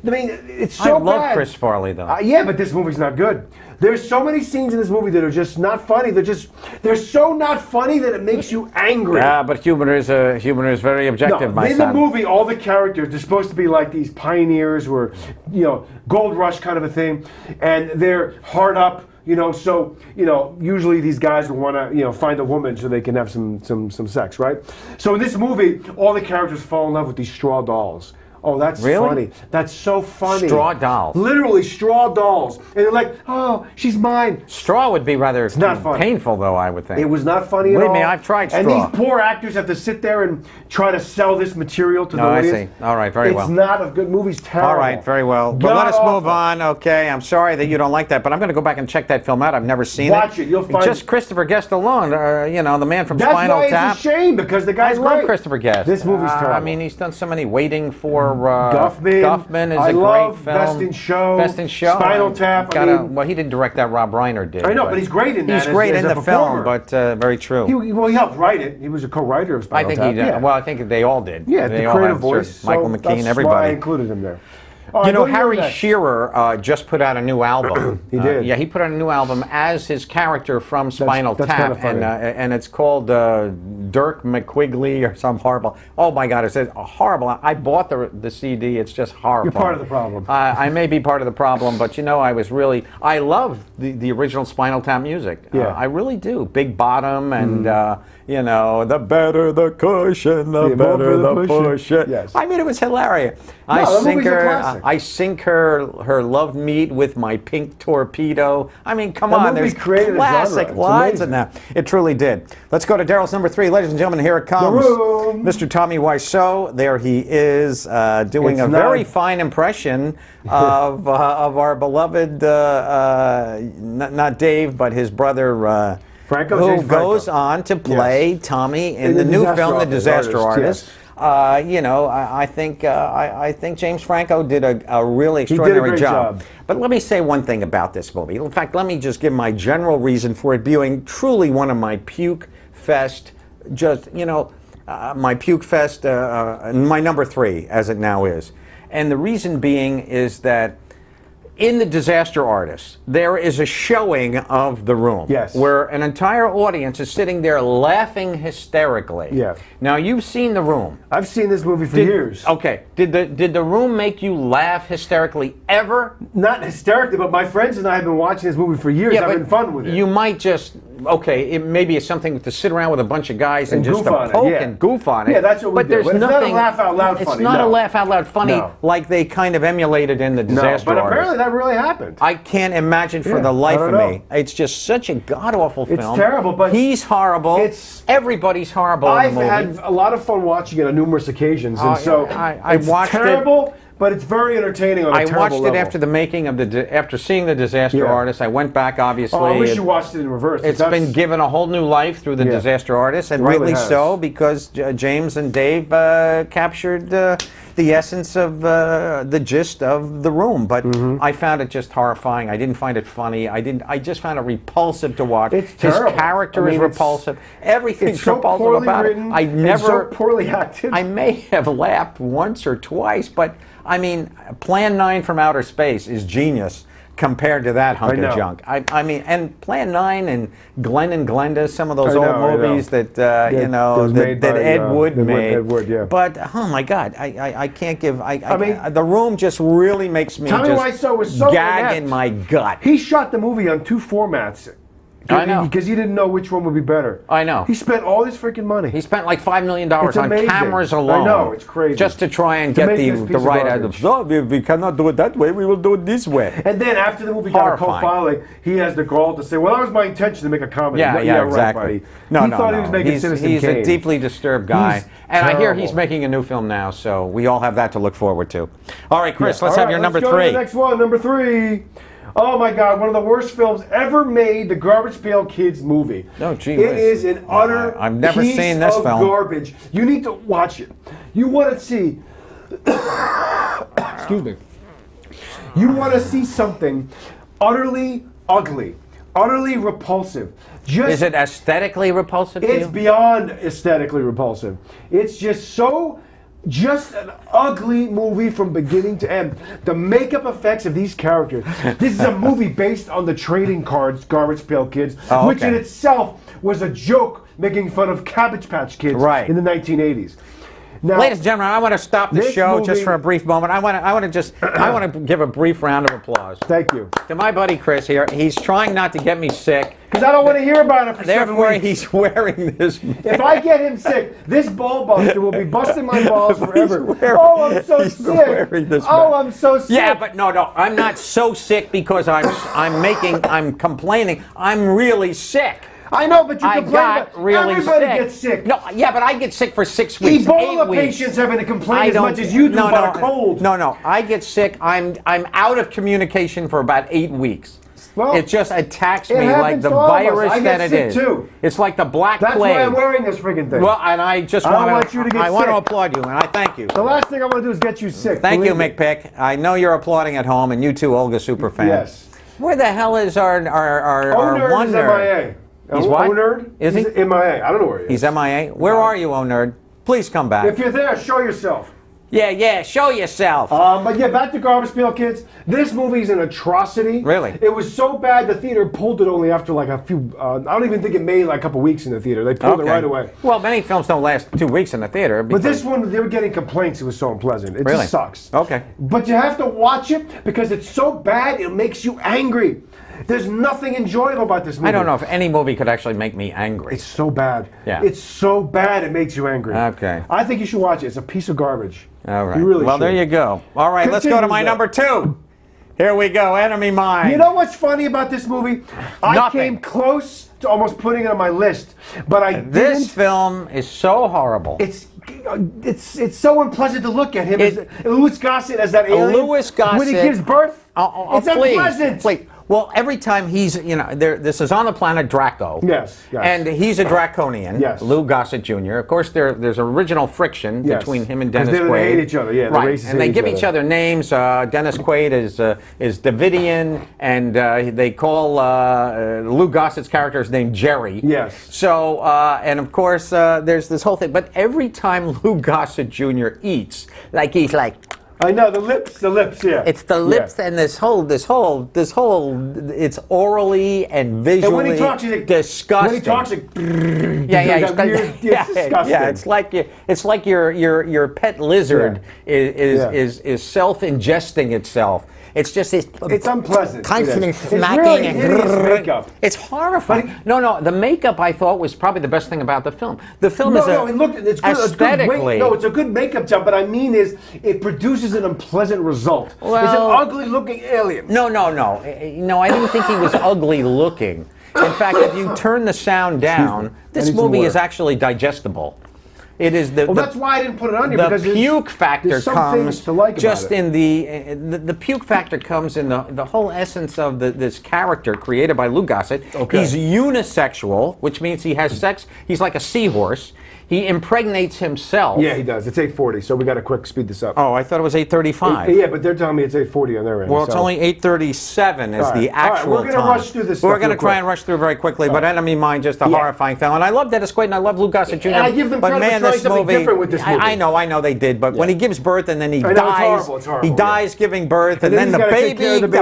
I mean, it's so bad. I love Chris Farley, though. Yeah, but this movie's not good. There's so many scenes in this movie that are just not funny. They're so not funny that it makes you angry. Yeah, but humor is very objective, my in son. the movie, all the characters, they're supposed to be like these pioneers who are, gold rush kind of a thing, and they're hard up, so, usually these guys will want to, find a woman so they can have some sex, right? So in this movie, all the characters fall in love with these straw dolls. Oh, that's Really? funny. That's so funny. Straw dolls. Literally straw dolls. And they're like, oh, she's mine. Straw would be rather not funny. painful, though, I would think. It was not funny at all. Believe me, I've tried straw. And these poor actors have to sit there and try to sell this material to the audience. I see. All right, very well. It's not a good movie. It's terrible. All right, very well. But let us move on. Okay, I'm sorry that you don't like that, but I'm going to go back and check that film out. I've never seen it. Watch it. You'll find just Christopher Guest alone. You know, the man from Spinal Tap. That's why it's a shame, because the guy's I love great. Christopher Guest. This movie's terrible. I mean, he's done so many. Waiting for Guffman is I a great love film. Best in Show. Best in Show. Spinal Tap. Well, he didn't direct that. Rob Reiner did. I know, but he's great in that. He's great as in a the performer. film, but very true. He helped write it. He was a co-writer of Spinal Tap. Well, I think they all did. Yeah, they the all creative have voice. Michael so McKean, that's everybody. why I included him there. You know, Harry Shearer just put out a new album. He did. Yeah, he put out a new album as his character from Spinal that's Tap, kind of funny. and it's called Dirk McQuigley or some horrible. Oh my God, it's horrible. I bought the CD. It's just horrible. You're part of the problem. I may be part of the problem, but you know, I love the original Spinal Tap music. Yeah. I really do. Big Bottom and. You know, the better the cushion, the better the push. Yes. I mean, it was hilarious. I sink her love meat with my pink torpedo. I mean, come on, there's classic lines in that. It truly did. Let's go to Daryl's number 3. Ladies and gentlemen, here it comes. Mr. Tommy Wiseau. There he is, doing a very fine impression of our beloved, not Dave, but his brother, Franco, who goes on to play Tommy in the new film, The Disaster Artist. Yes. You know, I think James Franco did a really extraordinary job. But let me say one thing about this movie. In fact, let me just give my general reason for it being truly one of my puke fest, my puke fest, my number 3, as it now is. And the reason being is that in The Disaster Artist, there is a showing of The Room, where an entire audience is sitting there laughing hysterically. Yeah. Now, you've seen The Room. I've seen this movie for years. Okay. Did The Room make you laugh hysterically ever? Not hysterically, but my friends and I have been watching this movie for years. Having fun with it. You might just, it maybe it's something to sit around with a bunch of guys and just poke and goof on it. Yeah, that's what we do. There's it's nothing, not a laugh out loud funny. It's not a laugh out loud funny like they kind of emulated in The Disaster Artist. But apparently that really happened. I can't imagine for the life of me. It's just such a god-awful film. It's terrible, but he's horrible. Everybody's horrible in the movie. I've had a lot of fun watching it on numerous occasions, and so I watched terrible. But it's very entertaining on a terrible level. I watched it after the making of after seeing The Disaster Artist. I went back, obviously. Oh, I wish you watched it in reverse. It's been given a whole new life through The Disaster Artist, and rightly so, because James and Dave captured the essence of the gist of The Room. But I found it just horrifying. I didn't find it funny. I just found it repulsive to watch. It's terrible. His character is repulsive. Everything's so repulsive about written, it. So poorly acted. I may have laughed once or twice, but I mean, Plan 9 from Outer Space is genius compared to that hunk of junk. I mean, and Plan 9 and Glenn and Glenda, some of those old movies that that Ed Wood made. But oh my God, I can't give. I mean, The Room just really makes me Tommy Wiseau was so gag in my gut. He shot the movie on 2 formats. I know. Because he didn't know which one would be better. I know. He spent all this freaking money. He spent like $5 million on cameras alone. I know, it's crazy. Just to try and get the right out of. So if we cannot do it that way, we will do it this way. And then after the movie got a co-filing, he has the gall to say, "Well, that was my intention to make a comedy." Yeah, exactly. Right, he thought he was making Citizen Kane. He's a deeply disturbed guy, and I hear he's making a new film now. So we all have that to look forward to. All right, Chris, let's have your number 3. Let's go to the next one, number 3. Oh my God, one of the worst films ever made, the Garbage Pail Kids movie. Oh, gee It is an utter I've never seen this film. Garbage. You need to watch it. You want to see... Excuse me. You want to see something utterly ugly, utterly repulsive. Is it aesthetically repulsive to you? It's beyond aesthetically repulsive. It's just so... Just an ugly movie from beginning to end. The makeup effects of these characters. This is a movie based on the trading cards, Garbage Pail Kids, which in itself was a joke making fun of Cabbage Patch Kids in the 1980s. Now, ladies and gentlemen, I want to stop the show just for a brief moment. I want to give a brief round of applause. Thank you. To my buddy Chris here. He's trying not to get me sick. Because I don't want to hear about it for 7 Therefore, weeks. he's wearing this. If I get him sick, this ball buster will be busting my balls forever. Oh, I'm so sick. Oh, I'm so sick. Yeah, but no, I'm not so sick because I'm complaining. I'm really sick. I know, but you complain about really everybody sick. gets sick. No, yeah, but I get sick for 6 weeks. Ebola 8 weeks. patients having to complain as much as you do about a cold. No, I get sick. I'm out of communication for about 8 weeks. Well, it just attacks me like the virus that it is. Too. It's like the Black Plague. That's why I'm wearing this friggin' thing. Well, and I just want you to get sick. I want to applaud you, and I thank you. The last thing I want to do is get you sick. Thank you, McPick. I know you're applauding at home, and you too, Olga Superfan. Yes. Where the hell is our one nerd? He's what? O-Nerd? Is he? He's MIA. I don't know where he is. He's MIA? Where are you, O-Nerd? Please come back. If you're there, show yourself. Yeah, show yourself. But yeah, back to Garbage Pail Kids. This movie's an atrocity. Really? It was so bad the theater pulled it only after like a few. I don't even think it made like a couple weeks in the theater. They pulled it right away. Well, many films don't last 2 weeks in the theater. But this one, they were getting complaints. It was so unpleasant. It just sucks. Okay. But you have to watch it because it's so bad. It makes you angry. There's nothing enjoyable about this movie. I don't know if any movie could actually make me angry. It's so bad. Yeah. It's so bad it makes you angry. Okay. I think you should watch it. It's a piece of garbage. All right. You really well, should. There you go. All right, let's go to my number 2. Here we go, Enemy Mine. You know what's funny about this movie? I came close to almost putting it on my list, but I didn't. This film is so horrible. It's so unpleasant to look at him. Louis Gossett as that alien. Louis Gossett. When he gives birth, it's unpleasant. Please. Well, every time he's, this is on the planet Draco. Yes. And he's a Draconian. Yes. Lou Gossett Jr. Of course, there's original friction between him and Dennis Quaid. They hate each other. Yeah. Right. And they give each other names. Dennis Quaid is Davidian, and they call Lou Gossett's character's name Jerry. Yes. So, and of course, there's this whole thing. But every time Lou Gossett Jr. eats, he's like. I know the lips, yeah. It's the lips and this whole. It's orally and visually and when he talks, he's disgusting. When he talks, disgusting. It's like your pet lizard is self-ingesting itself. It's just it's unpleasant. Constantly smacking really and makeup. It's horrifying. No, the makeup I thought was probably the best thing about the film. The film is it's good, aesthetically. It's a good makeup job, but I mean it produces an unpleasant result. Well, it's an ugly-looking alien. No. I didn't think he was ugly looking. In fact, if you turn the sound down, this movie is actually digestible. It is that's why I didn't put it on here. The because puke factor comes just in the puke factor comes in the whole essence of this character created by Lou Gossett. Okay. He's unisexual, which means he has sex. He's like a seahorse. He impregnates himself. Yeah, he does. It's 8:40, so we got to quick speed this up. Oh, I thought it was 8:35. Yeah, but they're telling me it's 8:40 on their end. Well, it's only 8:37 is the actual time. We're going to rush through this. We're going to try and rush through very quickly, but Enemy Mine, just a horrifying film. And I love Dennis Quaid and I love Lou Gossett Jr. And I give them credit for trying something different with this movie. I know they did, but when he gives birth and then he dies, it's horrible. He dies giving birth, and then the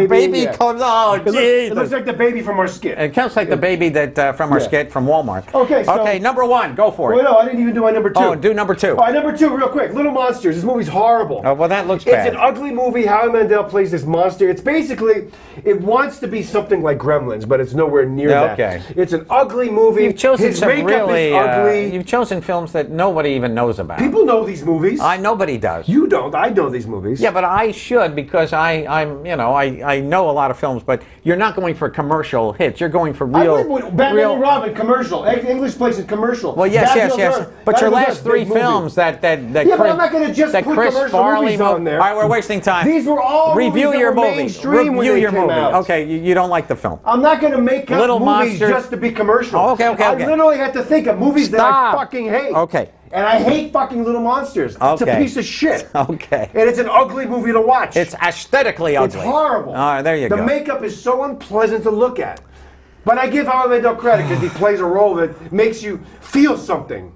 baby comes. Oh, jeez! It looks like the baby from our skit. It comes like the baby that from our skit from Walmart. Okay, number 1, go for it. Well, no, I didn't even do my number 2. Oh, do number 2. All right, number 2, real quick. Little Monsters. This movie's horrible. Oh, well, that looks bad. It's an ugly movie. Howie Mandel plays this monster. It's basically, it wants to be something like Gremlins, but it's nowhere near that. Okay. It's an ugly movie. You've chosen His makeup is ugly. You've chosen films that nobody even knows about. People know these movies. Nobody does. You don't. I know these movies. Yeah, but I should because I know a lot of films, but you're not going for commercial hits. You're going for real. Batman and Robin commercial. English Places commercial. Well, yes. But your last 3 films that but I'm not going to just put commercial movies on there. All right, we're wasting time. These were all review your movie. Review your movie. Okay, you don't like the film. I'm not going to make up Little movies Monsters. just to be commercial. Oh, okay. I literally had to think of movies that I fucking hate. Okay. And I hate fucking Little Monsters. It's a piece of shit. Okay. And it's an ugly movie to watch. It's aesthetically ugly. It's horrible. All right, there you go. The makeup is so unpleasant to look at. But I give Howie Mandel credit because he plays a role that makes you feel something.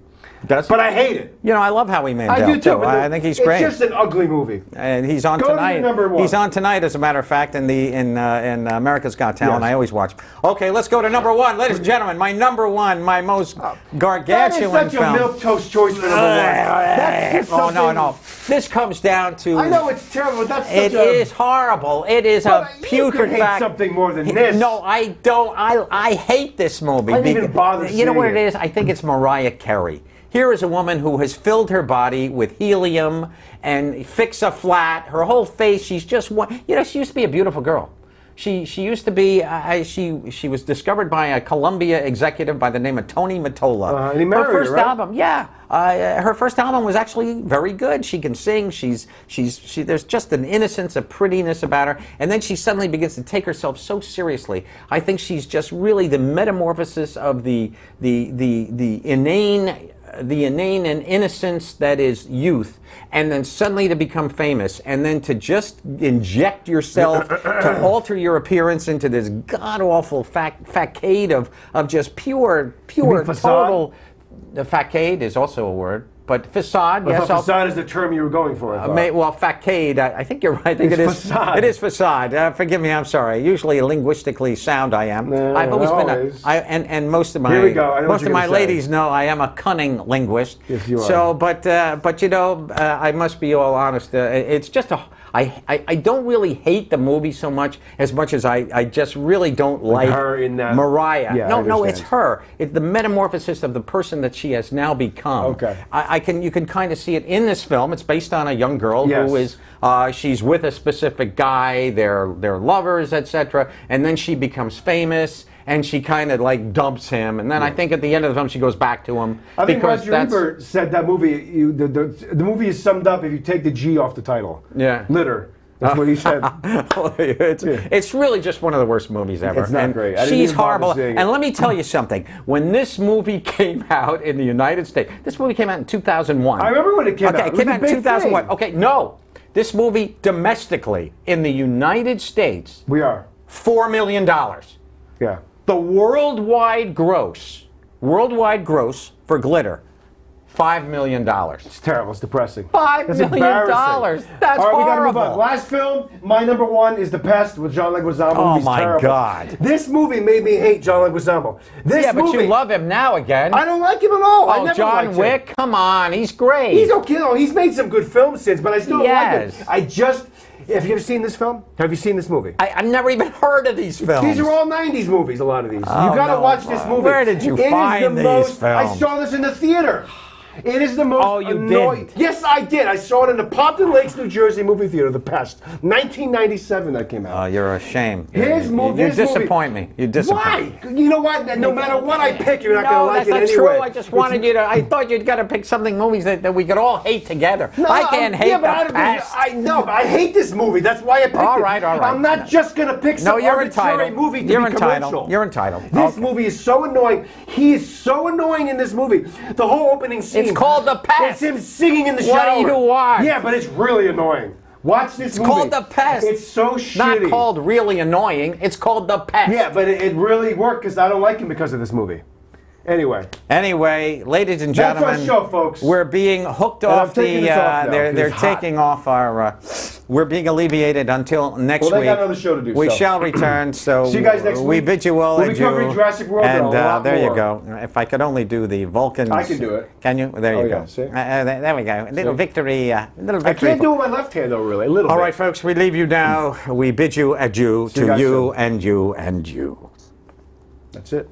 But I hate it. You know, I love Howie Mandel. I do too. I think he's great. It's just an ugly movie. And he's on tonight. He's on tonight, as a matter of fact, in America's Got Talent. Yes. I always watch. Okay, let's go to number one, ladies and gentlemen. My number one, my most gargantuan That is such film. a milquetoast choice for number one. No. This comes down to. I know it's terrible. But that's it is horrible. It is a putrid fact. Something more than this. No, I don't. I hate this movie. I didn't even bother. You know what it is? I think it's Mariah Carey. Here is a woman who has filled her body with helium and Fix-A-Flat. Her whole face, she's just one. You know, she used to be a beautiful girl. She used to be. She was discovered by a Columbia executive by the name of Tony Mottola. And he married her first her, right? album, yeah. Her first album was actually very good. She can sing. There's just an innocence, a prettiness about her. And then she suddenly begins to take herself so seriously. I think she's just really the metamorphosis of the inane and innocence that is youth, and then suddenly to become famous, and then to just inject yourself to alter your appearance into this god-awful facade of just pure total. The facade is also a word. But facade, yes. Facade is the term you were going for. Well, facade, I think you're right. I think it is facade. It is facade. Forgive me, I'm sorry. Usually linguistically sound I am. I've always been and most of my ladies know I am a cunning linguist. Yes, you are. So, but you know, I must be all honest. It's just I don't really hate the movie so much as I just really don't like her in that. Mariah. Yeah, no, it's her. It's the metamorphosis of the person that she has now become. Okay. You can kind of see it in this film. It's based on a young girl who is she's with a specific guy. They're lovers, etc. And then she becomes famous, and she kind of like dumps him. And then I think at the end of the film she goes back to him. I think Roger Ebert said that movie. The movie is summed up if you take the G off the title. Yeah. Litter. That's what he said. It's really just one of the worst movies ever. It's not great. She's horrible. And let me tell you something. When this movie came out in the United States, this movie came out in 2001. I remember when it came out. Okay, it came out in 2001. Thing. Okay, no. This movie domestically in the United States. We are. $4 million. Yeah. The worldwide gross for Glitter. $5 million. It's terrible. It's depressing. $5 million. That's All right, horrible. We gotta move on. Last film, my number one is The Pest with John Leguizamo. Oh my God! This movie made me hate John Leguizamo. But you love him now again. I don't like him at all. I never John Wick, come on, he's great. He's okay. No, he's made some good films since, but I still don't like him. Have you ever seen this film? Have you seen this movie? I've never even heard of these films. These are all 90s movies, a lot of these. You gotta watch this movie. Where did you find these films? I saw this in the theater. It is the most annoying. Yes, I did. I saw it in the Pompton Lakes, New Jersey movie theater, The Pest. 1997 that came out. Oh, you're a shame. You disappoint me. You disappoint me. Why? You know what? No matter what I pick, you're not going to like it anyway. That's not true. I just wanted you to. I thought you'd got to pick movies that we could all hate together. No, I can't hate The Pest. I know, but I hate this movie. That's why I picked it. All right. I'm not just going to pick some arbitrary movie to be commercial. You're entitled. This movie is so annoying. He is so annoying in this movie. The whole opening scene. It's called The Pest. It's him singing in the shower. What do you watch? Yeah, but it's really annoying. Watch this movie. It's called The Pest. It's so shitty. Not called really annoying. It's called The Pest. Yeah, but it really worked because I don't like him because of this movie. Anyway, ladies and gentlemen, that's our show, folks. We're being hooked off they're taking off our. We're being alleviated until next week. Well, they got another show to do. We shall return. So see you guys next week. We bid you all adieu. We'll be covering Jurassic World and a lot there more. You go. If I could only do the Vulcans. I can do it. Can you? There you go. Yeah, see? There we go. A little victory. I can't do it with my left hand though, really. A little. All right, folks. We leave you now. We bid you adieu to you and you and you. That's it.